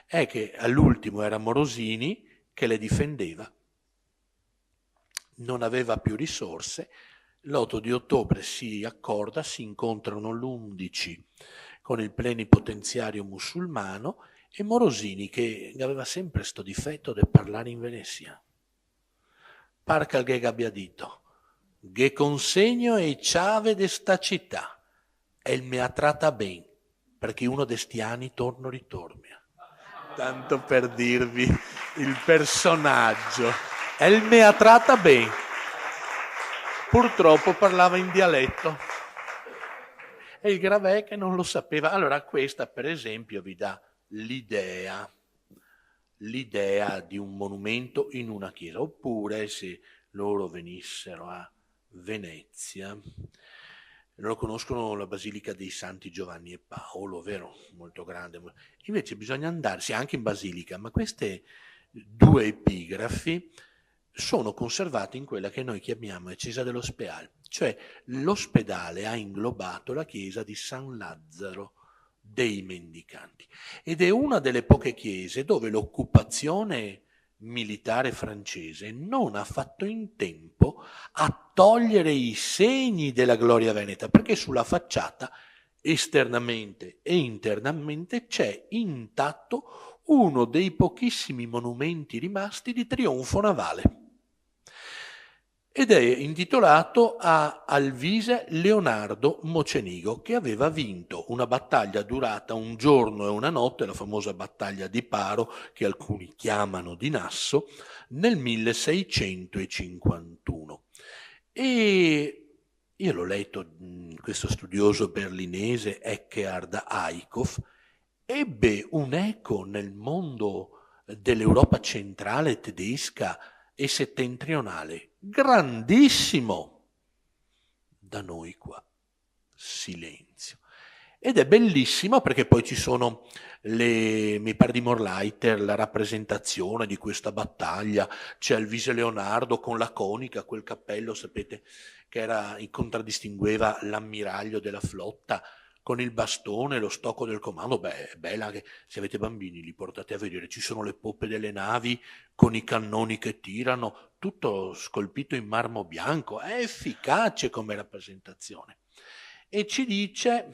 è che all'ultimo era Morosini che le difendeva. Non aveva più risorse, l'8 di ottobre si accorda, si incontrano l'11 con il plenipotenziario musulmano e Morosini, che aveva sempre sto difetto di parlare in veneziano. Parca che abbia detto, che consegno e chiave de sta città, e mi ha tratta ben, perché uno de sti anni ritorna. Tanto per dirvi il personaggio. El me ha tratta ben. Purtroppo parlava in dialetto. E il Gravè che non lo sapeva. Allora questa, per esempio, vi dà l'idea di un monumento in una chiesa. Oppure se loro venissero a Venezia, loro conoscono la Basilica dei Santi Giovanni e Paolo, vero? Molto grande. Invece bisogna andarsi anche in Basilica, ma queste due epigrafi sono conservate in quella che noi chiamiamo Chiesa dell'Ospedale, cioè l'ospedale ha inglobato la chiesa di San Lazzaro dei mendicanti. Ed è una delle poche chiese dove l'occupazione militare francese non ha fatto in tempo a togliere i segni della gloria veneta, perché sulla facciata, esternamente e internamente, c'è intatto uno dei pochissimi monumenti rimasti di trionfo navale. Ed è intitolato a Alvise Leonardo Mocenigo, che aveva vinto una battaglia durata un giorno e una notte, la famosa battaglia di Paro, che alcuni chiamano di Nasso, nel 1651. E io l'ho letto, questo studioso berlinese, Eckhard Eickhoff, ebbe un eco nel mondo dell'Europa centrale tedesca e settentrionale grandissimo. Da noi qua silenzio. Ed è bellissimo perché poi ci sono mi pare di Morleiter, la rappresentazione di questa battaglia, c'è Alvise Leonardo con la conica, quel cappello, sapete, che contraddistingueva l'ammiraglio della flotta, con il bastone, lo stocco del comando. Beh, è bella, che se avete bambini li portate a vedere, ci sono le poppe delle navi con i cannoni che tirano, tutto scolpito in marmo bianco, è efficace come rappresentazione. E ci dice: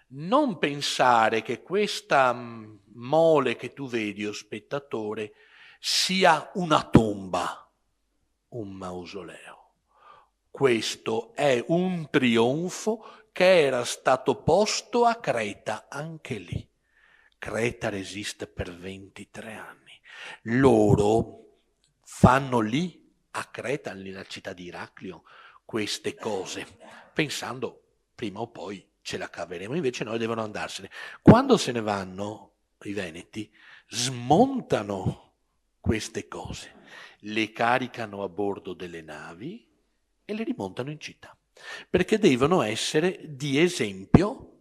non pensare che questa mole che tu vedi, o spettatore, sia una tomba, un mausoleo. Questo è un trionfo che era stato posto a Creta, anche lì. Creta resiste per 23 anni. Loro fanno lì, a Creta, nella città di Iraklio, queste cose, pensando prima o poi ce la caveremo, invece noi devono andarsene. Quando se ne vanno i veneti, smontano queste cose, le caricano a bordo delle navi e le rimontano in città, perché devono essere di esempio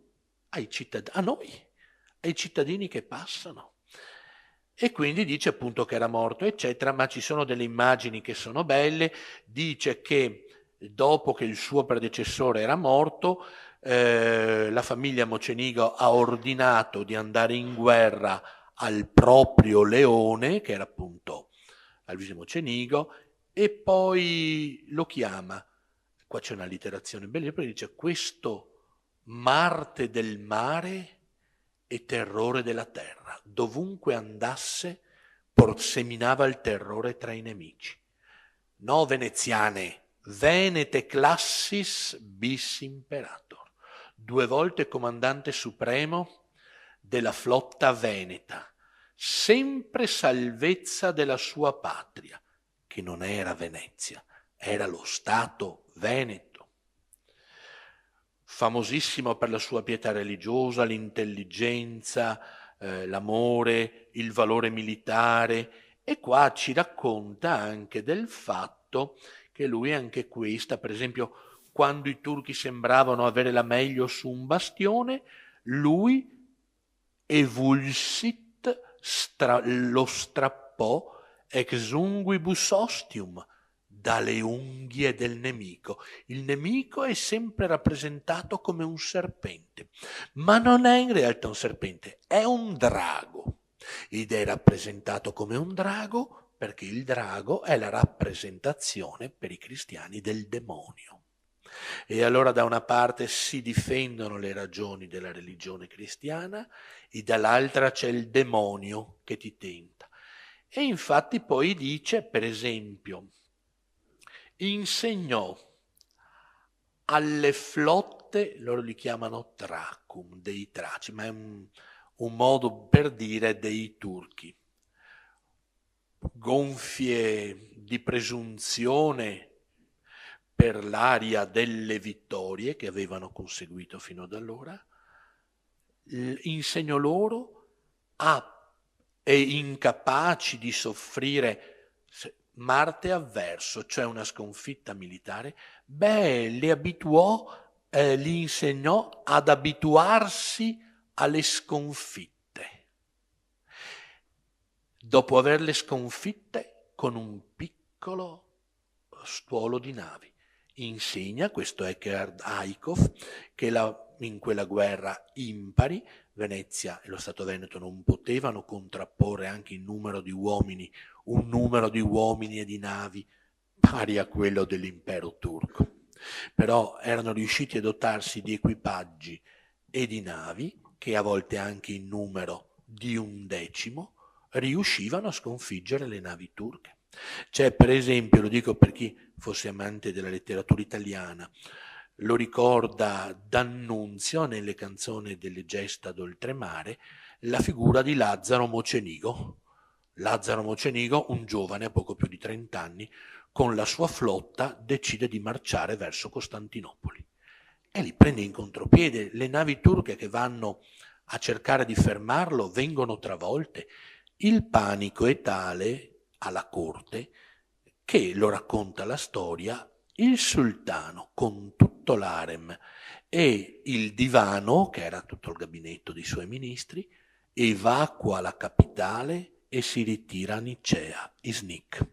a noi, ai cittadini che passano. E quindi dice appunto che era morto, eccetera, ma ci sono delle immagini che sono belle. Dice che dopo che il suo predecessore era morto, la famiglia Mocenigo ha ordinato di andare in guerra al proprio leone, che era appunto Alvise Mocenigo, e poi lo chiama, qua c'è una literazione bella, poi dice: questo Marte del mare e terrore della terra, dovunque andasse seminava il terrore tra i nemici. No veneziane, venete classis bis imperator, 2 volte comandante supremo della flotta veneta, sempre salvezza della sua patria, che non era Venezia, era lo Stato veneto. Famosissimo per la sua pietà religiosa, l'intelligenza, l'amore, il valore militare, e qua ci racconta anche del fatto che lui anche questa, per esempio, quando i turchi sembravano avere la meglio su un bastione, lui evulsit lo strappò ex unguibus ostium, dalle unghie del nemico. Il nemico è sempre rappresentato come un serpente, ma non è in realtà un serpente, è un drago. Ed è rappresentato come un drago perché il drago è la rappresentazione per i cristiani del demonio. E allora da una parte si difendono le ragioni della religione cristiana e dall'altra c'è il demonio che ti tenta. E infatti poi dice, per esempio, insegnò alle flotte, loro li chiamano tracum, dei traci, ma è un modo per dire dei turchi, gonfie di presunzione per l'aria delle vittorie che avevano conseguito fino ad allora, insegnò loro e incapaci di soffrire Marte avverso, cioè una sconfitta militare, li insegnò ad abituarsi alle sconfitte. Dopo averle sconfitte, con un piccolo stuolo di navi, insegna, questo Eckhard Eickhoff, che la in quella guerra impari. Venezia e lo Stato Veneto non potevano contrapporre anche in numero di uomini un numero di uomini e di navi pari a quello dell'impero turco. Però erano riusciti a dotarsi di equipaggi e di navi che a volte anche in numero di 1/10 riuscivano a sconfiggere le navi turche. C'è per esempio, lo dico per chi fosse amante della letteratura italiana, lo ricorda D'Annunzio nelle canzoni delle gesta d'oltremare, la figura di Lazzaro Mocenigo. Lazzaro Mocenigo, un giovane a poco più di 30 anni, con la sua flotta decide di marciare verso Costantinopoli e li prende in contropiede. Le navi turche che vanno a cercare di fermarlo vengono travolte. Il panico è tale alla corte che, lo racconta la storia, il sultano con tutto l'harem e il divano, che era tutto il gabinetto dei suoi ministri, evacua la capitale e si ritira a Nicea, Iznik.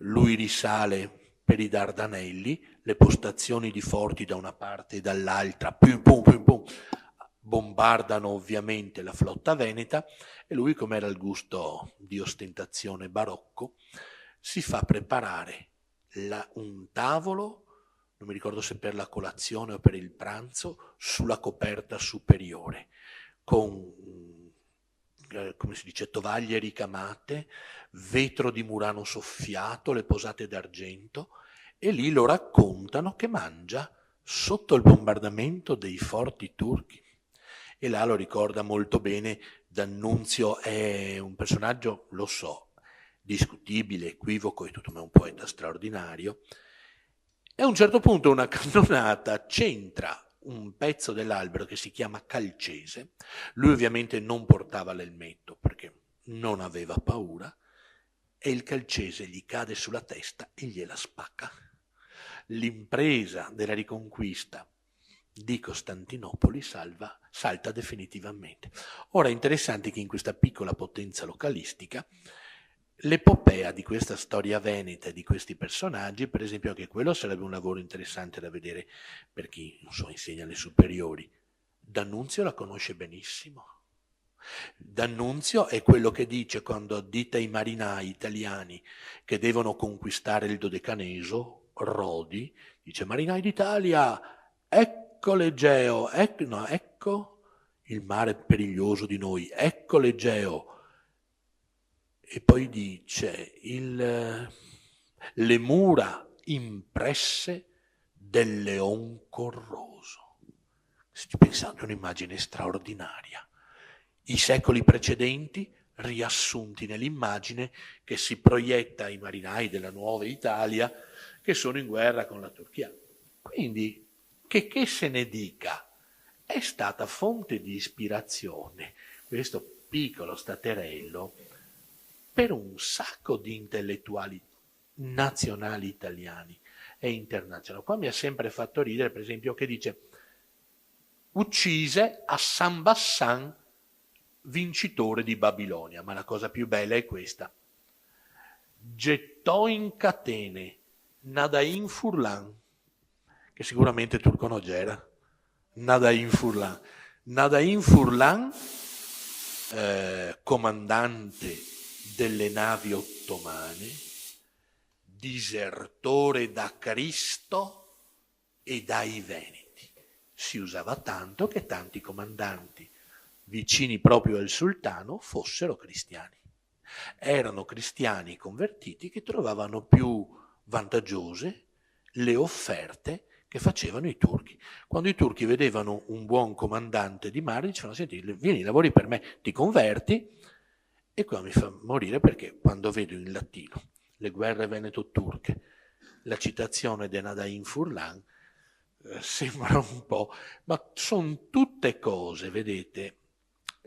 Lui risale per i Dardanelli, le postazioni di forti da una parte e dall'altra, pum, pum, pum, pum, bombardano ovviamente la flotta veneta e lui, come era il gusto di ostentazione barocco, si fa preparare un tavolo, non mi ricordo se per la colazione o per il pranzo, sulla coperta superiore, con, come si dice, tovaglie ricamate, vetro di Murano soffiato, le posate d'argento, e lì lo raccontano che mangia sotto il bombardamento dei forti turchi. E là lo ricorda molto bene D'Annunzio, è un personaggio, lo so, discutibile, equivoco e tutto, ma è un poeta straordinario. E a un certo punto una cannonata centra un pezzo dell'albero che si chiama Calcese. Lui ovviamente non portava l'elmetto perché non aveva paura e il calcese gli cade sulla testa e gliela spacca. L'impresa della riconquista di Costantinopoli salta definitivamente. Ora è interessante che in questa piccola potenza localistica l'epopea di questa storia veneta e di questi personaggi, per esempio anche quello sarebbe un lavoro interessante da vedere per chi, non so, insegna alle superiori. D'Annunzio la conosce benissimo. D'Annunzio è quello che dice quando addita i marinai italiani che devono conquistare il Dodecaneso, Rodi, dice: marinai d'Italia, ecco l'Egeo, ecco il mare periglioso di noi, ecco l'Egeo. E poi dice le mura impresse del leon corroso. Se ci pensate, è un'immagine straordinaria. I secoli precedenti riassunti nell'immagine che si proietta ai marinai della nuova Italia che sono in guerra con la Turchia. Quindi, che se ne dica, è stata fonte di ispirazione questo piccolo staterello per un sacco di intellettuali nazionali italiani e internazionali. Qua mi ha sempre fatto ridere, per esempio, che dice: uccise Hassan Bassan, vincitore di Babilonia. Ma la cosa più bella è questa: gettò in catene Nadain Furlan, che sicuramente turco non c'era. Nadain Furlan. Nadain Furlan, comandante delle navi ottomane, disertore da Cristo e dai Veneti. Si usava tanto che tanti comandanti vicini proprio al sultano fossero cristiani. Erano cristiani convertiti che trovavano più vantaggiose le offerte che facevano i turchi. Quando i turchi vedevano un buon comandante di mare, dicevano: senti, vieni, lavori per me, ti converti. E qua mi fa morire perché quando vedo in latino le guerre veneto-turche, la citazione di Nadain Furlan, sembra un po', ma sono tutte cose, vedete,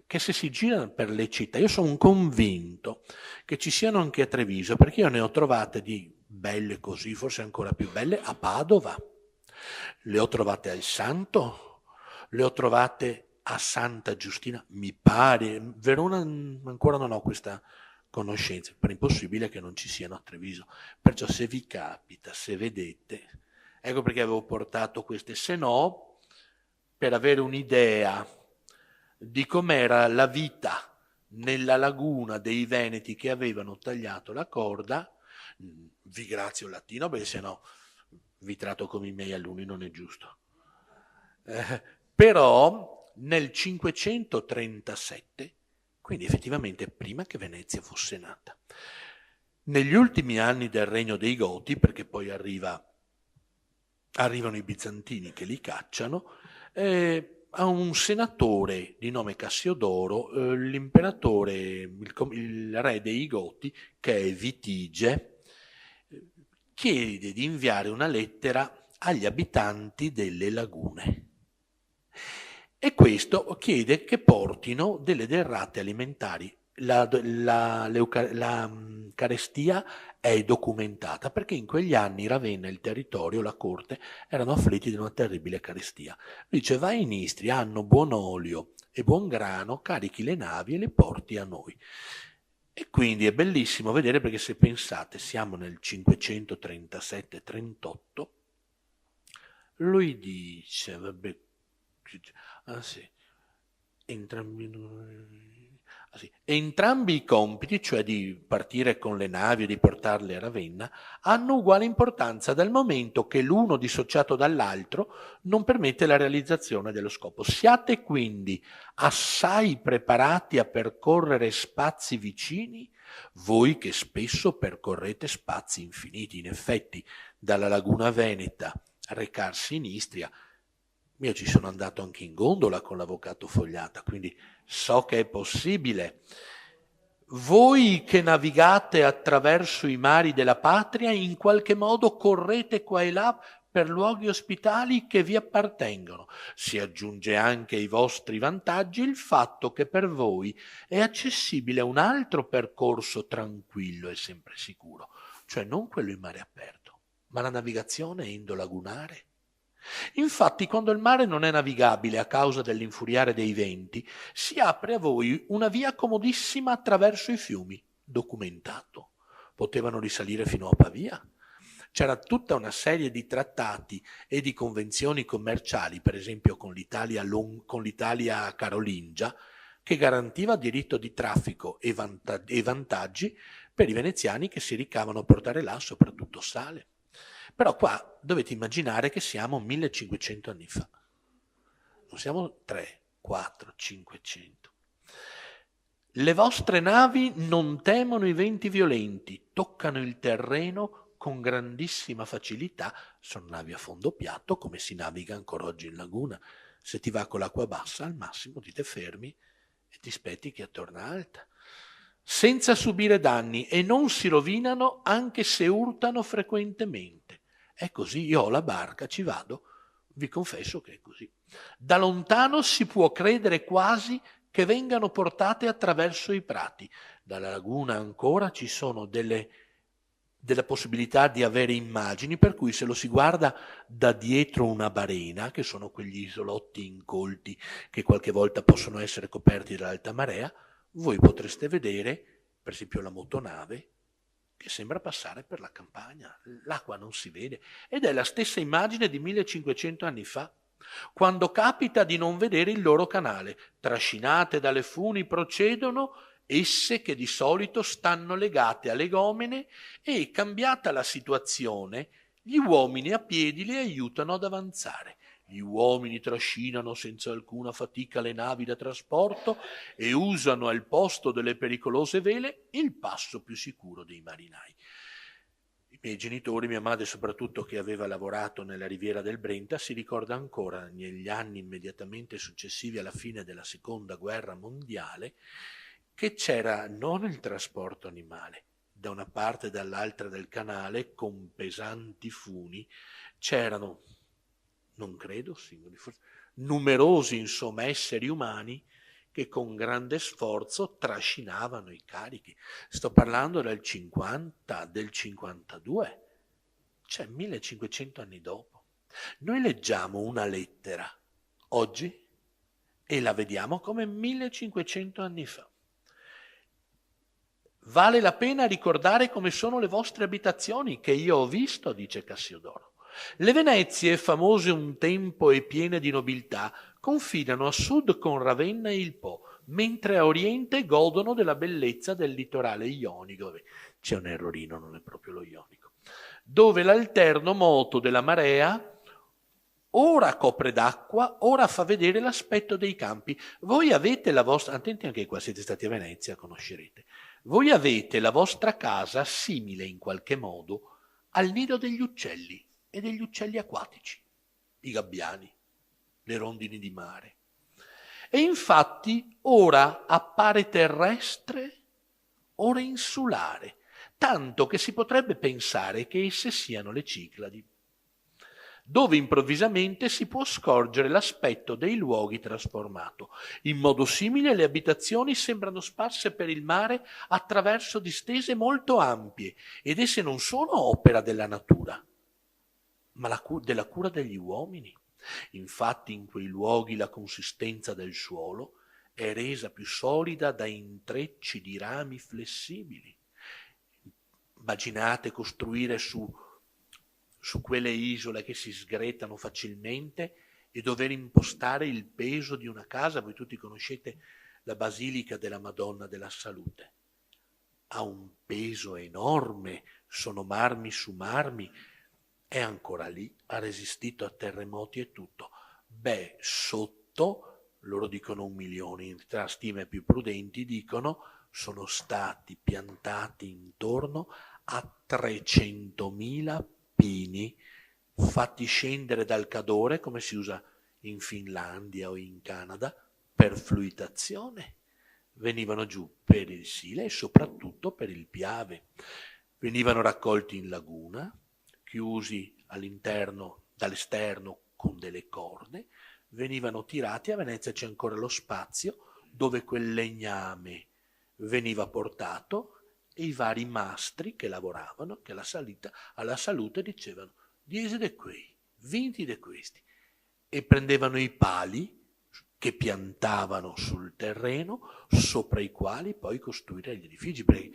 che se si girano per le città, io sono convinto che ci siano anche a Treviso, perché io ne ho trovate di belle così, forse ancora più belle, a Padova, le ho trovate al Santo, le ho trovate a Santa Giustina, mi pare. Verona ancora non ho questa conoscenza, per impossibile che non ci siano a Treviso. Perciò se vi capita, se vedete, ecco perché avevo portato queste, se no per avere un'idea di com'era la vita nella laguna dei Veneti che avevano tagliato la corda. Vi grazio latino, perché sennò vi tratto come i miei alunni, non è giusto. Però nel 537, quindi effettivamente prima che Venezia fosse nata, negli ultimi anni del regno dei Goti, perché poi arrivano i bizantini che li cacciano, a un senatore di nome Cassiodoro, l'imperatore, il re dei Goti, che è Vitige, chiede di inviare una lettera agli abitanti delle lagune. E questo chiede che portino delle derrate alimentari. La carestia è documentata perché in quegli anni Ravenna, il territorio, la corte erano afflitti di una terribile carestia. Dice: vai in Istria, hanno buon olio e buon grano, carichi le navi e le porti a noi. E quindi è bellissimo vedere, perché se pensate, siamo nel 537-38, lui dice, vabbè, entrambi i compiti, cioè di partire con le navi e di portarle a Ravenna, hanno uguale importanza dal momento che l'uno dissociato dall'altro non permette la realizzazione dello scopo. Siate quindi assai preparati a percorrere spazi vicini, voi che spesso percorrete spazi infiniti. In effetti, dalla laguna veneta a recarsi in Istria, io ci sono andato anche in gondola con l'avvocato Fogliata, quindi so che è possibile. Voi che navigate attraverso i mari della patria, in qualche modo correte qua e là per luoghi ospitali che vi appartengono. Si aggiunge anche ai vostri vantaggi il fatto che per voi è accessibile un altro percorso tranquillo e sempre sicuro, cioè non quello in mare aperto, ma la navigazione endolagunare. Infatti, quando il mare non è navigabile a causa dell'infuriare dei venti, si apre a voi una via comodissima attraverso i fiumi, documentato. Potevano risalire fino a Pavia. C'era tutta una serie di trattati e di convenzioni commerciali, per esempio con l'Italia carolingia, che garantiva diritto di traffico e vantaggi per i veneziani che si ricavano a portare là soprattutto sale. Però qua dovete immaginare che siamo 1500 anni fa, non siamo 3, 4, 500. Le vostre navi non temono i venti violenti, toccano il terreno con grandissima facilità, sono navi a fondo piatto come si naviga ancora oggi in laguna. Se ti va con l'acqua bassa, al massimo ti fermi e ti aspetti che attorna alta, senza subire danni, e non si rovinano anche se urtano frequentemente. È così, io ho la barca, ci vado, vi confesso che è così. Da lontano si può credere quasi che vengano portate attraverso i prati. Dalla laguna ancora ci sono della possibilità di avere immagini, per cui se lo si guarda da dietro una barena, che sono quegli isolotti incolti che qualche volta possono essere coperti dall'alta marea, voi potreste vedere, per esempio, la motonave che sembra passare per la campagna. L'acqua non si vede ed è la stessa immagine di 1500 anni fa, quando capita di non vedere il loro canale. Trascinate dalle funi procedono esse che di solito stanno legate alle gomene e, cambiata la situazione, gli uomini a piedi le aiutano ad avanzare. Gli uomini trascinano senza alcuna fatica le navi da trasporto e usano al posto delle pericolose vele il passo più sicuro dei marinai. I miei genitori, mia madre soprattutto, che aveva lavorato nella riviera del Brenta, si ricorda ancora negli anni immediatamente successivi alla fine della Seconda Guerra Mondiale che c'era non il trasporto animale da una parte e dall'altra del canale con pesanti funi, c'erano, non credo, singoli, numerosi insomma esseri umani che con grande sforzo trascinavano i carichi. Sto parlando del 50, del 52, cioè 1500 anni dopo. Noi leggiamo una lettera oggi e la vediamo come 1500 anni fa. Vale la pena ricordare come sono le vostre abitazioni, che io ho visto, dice Cassiodoro. Le Venezie, famose un tempo e piene di nobiltà, confinano a sud con Ravenna e il Po, mentre a oriente godono della bellezza del litorale ionico. C'è un errorino, non è proprio lo ionico, dove l'alterno moto della marea ora copre d'acqua, ora fa vedere l'aspetto dei campi. Voi avete la vostra, attenti anche qua, siete stati a Venezia, conoscerete, voi avete la vostra casa simile in qualche modo al nido degli uccelli e degli uccelli acquatici, i gabbiani, le rondini di mare. E infatti ora appare terrestre, ora insulare, tanto che si potrebbe pensare che esse siano le Cicladi, dove improvvisamente si può scorgere l'aspetto dei luoghi trasformato. In modo simile le abitazioni sembrano sparse per il mare attraverso distese molto ampie, ed esse non sono opera della natura, ma della cura degli uomini. Infatti in quei luoghi la consistenza del suolo è resa più solida da intrecci di rami flessibili. Immaginate costruire su quelle isole che si sgretano facilmente e dover impostare il peso di una casa. Voi tutti conoscete la Basilica della Madonna della Salute. Ha un peso enorme, sono marmi su marmi, è ancora lì, ha resistito a terremoti e tutto. Beh, sotto, loro dicono 1 milione, tra stime più prudenti dicono sono stati piantati intorno a 300.000 pini fatti scendere dal Cadore, come si usa in Finlandia o in Canada, per fluitazione. Venivano giù per il Sile e soprattutto per il Piave. Venivano raccolti in laguna, chiusi all'interno, dall'esterno con delle corde, venivano tirati. A Venezia c'è ancora lo spazio dove quel legname veniva portato e i vari mastri che lavoravano, che alla salute dicevano 10 de quei, 20 de questi, e prendevano i pali che piantavano sul terreno sopra i quali poi costruire gli edifici, perché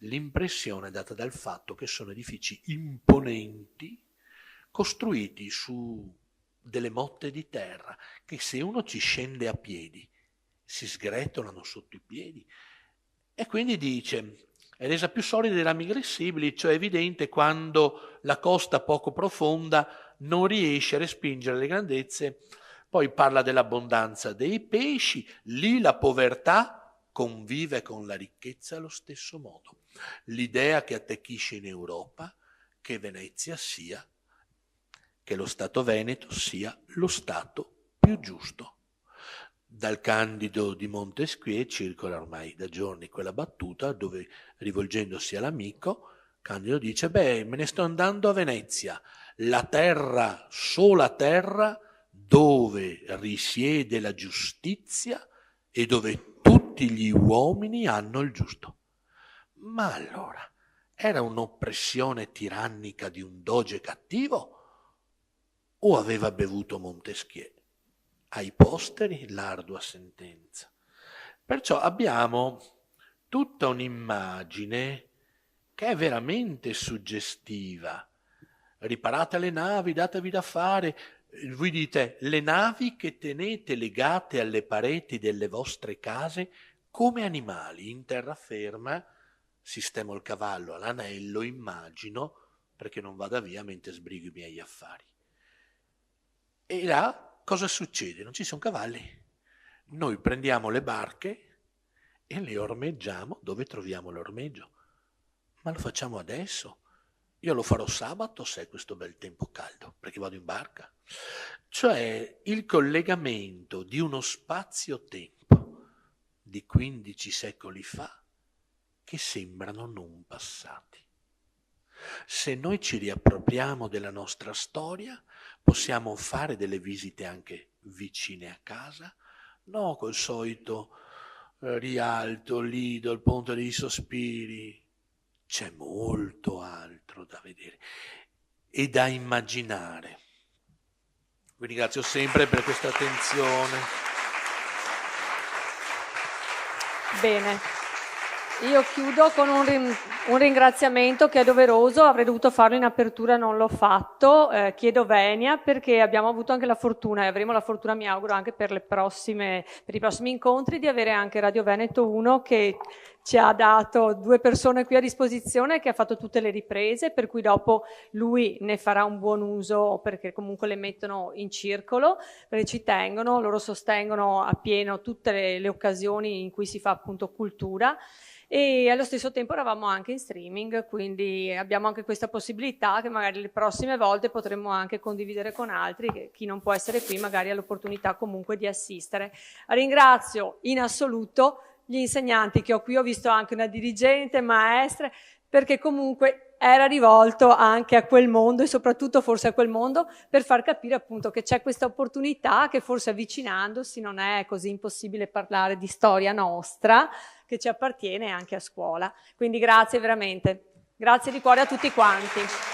l'impressione è data dal fatto che sono edifici imponenti costruiti su delle motte di terra che se uno ci scende a piedi si sgretolano sotto i piedi. E quindi dice è resa più solida dei rami gressibili, cioè è evidente quando la costa poco profonda non riesce a respingere le grandezze. Poi parla dell'abbondanza dei pesci, lì la povertà convive con la ricchezza allo stesso modo. L'idea che attecchisce in Europa che Venezia sia, che lo Stato Veneto sia lo Stato più giusto. Dal Candido di Montesquieu circola ormai da giorni quella battuta dove, rivolgendosi all'amico, Candido dice: beh, me ne sto andando a Venezia, la terra, sola terra, dove risiede la giustizia e dove tutti gli uomini hanno il giusto. Ma allora, era un'oppressione tirannica di un doge cattivo o aveva bevuto Montesquieu? Ai posteri l'ardua sentenza. Perciò abbiamo tutta un'immagine che è veramente suggestiva. Riparate le navi, datevi da fare. Voi dite, le navi che tenete legate alle pareti delle vostre case come animali in terraferma, sistemo il cavallo all'anello, immagino, perché non vada via mentre sbrigo i miei affari. E là cosa succede? Non ci sono cavalli. Noi prendiamo le barche e le ormeggiamo dove troviamo l'ormeggio. Ma lo facciamo adesso. Io lo farò sabato se è questo bel tempo caldo, perché vado in barca. Cioè il collegamento di uno spazio-tempo di 15 secoli fa che sembrano non passati. Se noi ci riappropriamo della nostra storia, possiamo fare delle visite anche vicine a casa, no col solito Rialto, Lido, il Ponte dei Sospiri. C'è molto altro da vedere e da immaginare. Vi ringrazio sempre per questa attenzione. Bene. Io chiudo con un ringraziamento che è doveroso, avrei dovuto farlo in apertura, non l'ho fatto, chiedo venia perché abbiamo avuto anche la fortuna e avremo la fortuna, mi auguro, anche per i prossimi incontri, di avere anche Radio Veneto 1 che ci ha dato 2 persone qui a disposizione, che ha fatto tutte le riprese, per cui dopo lui ne farà un buon uso perché comunque le mettono in circolo, perché ci tengono, loro sostengono appieno tutte le occasioni in cui si fa appunto cultura. E allo stesso tempo eravamo anche in streaming, quindi abbiamo anche questa possibilità che magari le prossime volte potremmo anche condividere con altri, che chi non può essere qui magari ha l'opportunità comunque di assistere. Ringrazio in assoluto gli insegnanti che ho qui, ho visto anche una dirigente, maestre, perché comunque era rivolto anche a quel mondo e soprattutto forse a quel mondo per far capire appunto che c'è questa opportunità, che forse avvicinandosi non è così impossibile parlare di storia nostra, che ci appartiene anche a scuola. Quindi grazie veramente, grazie di cuore a tutti quanti.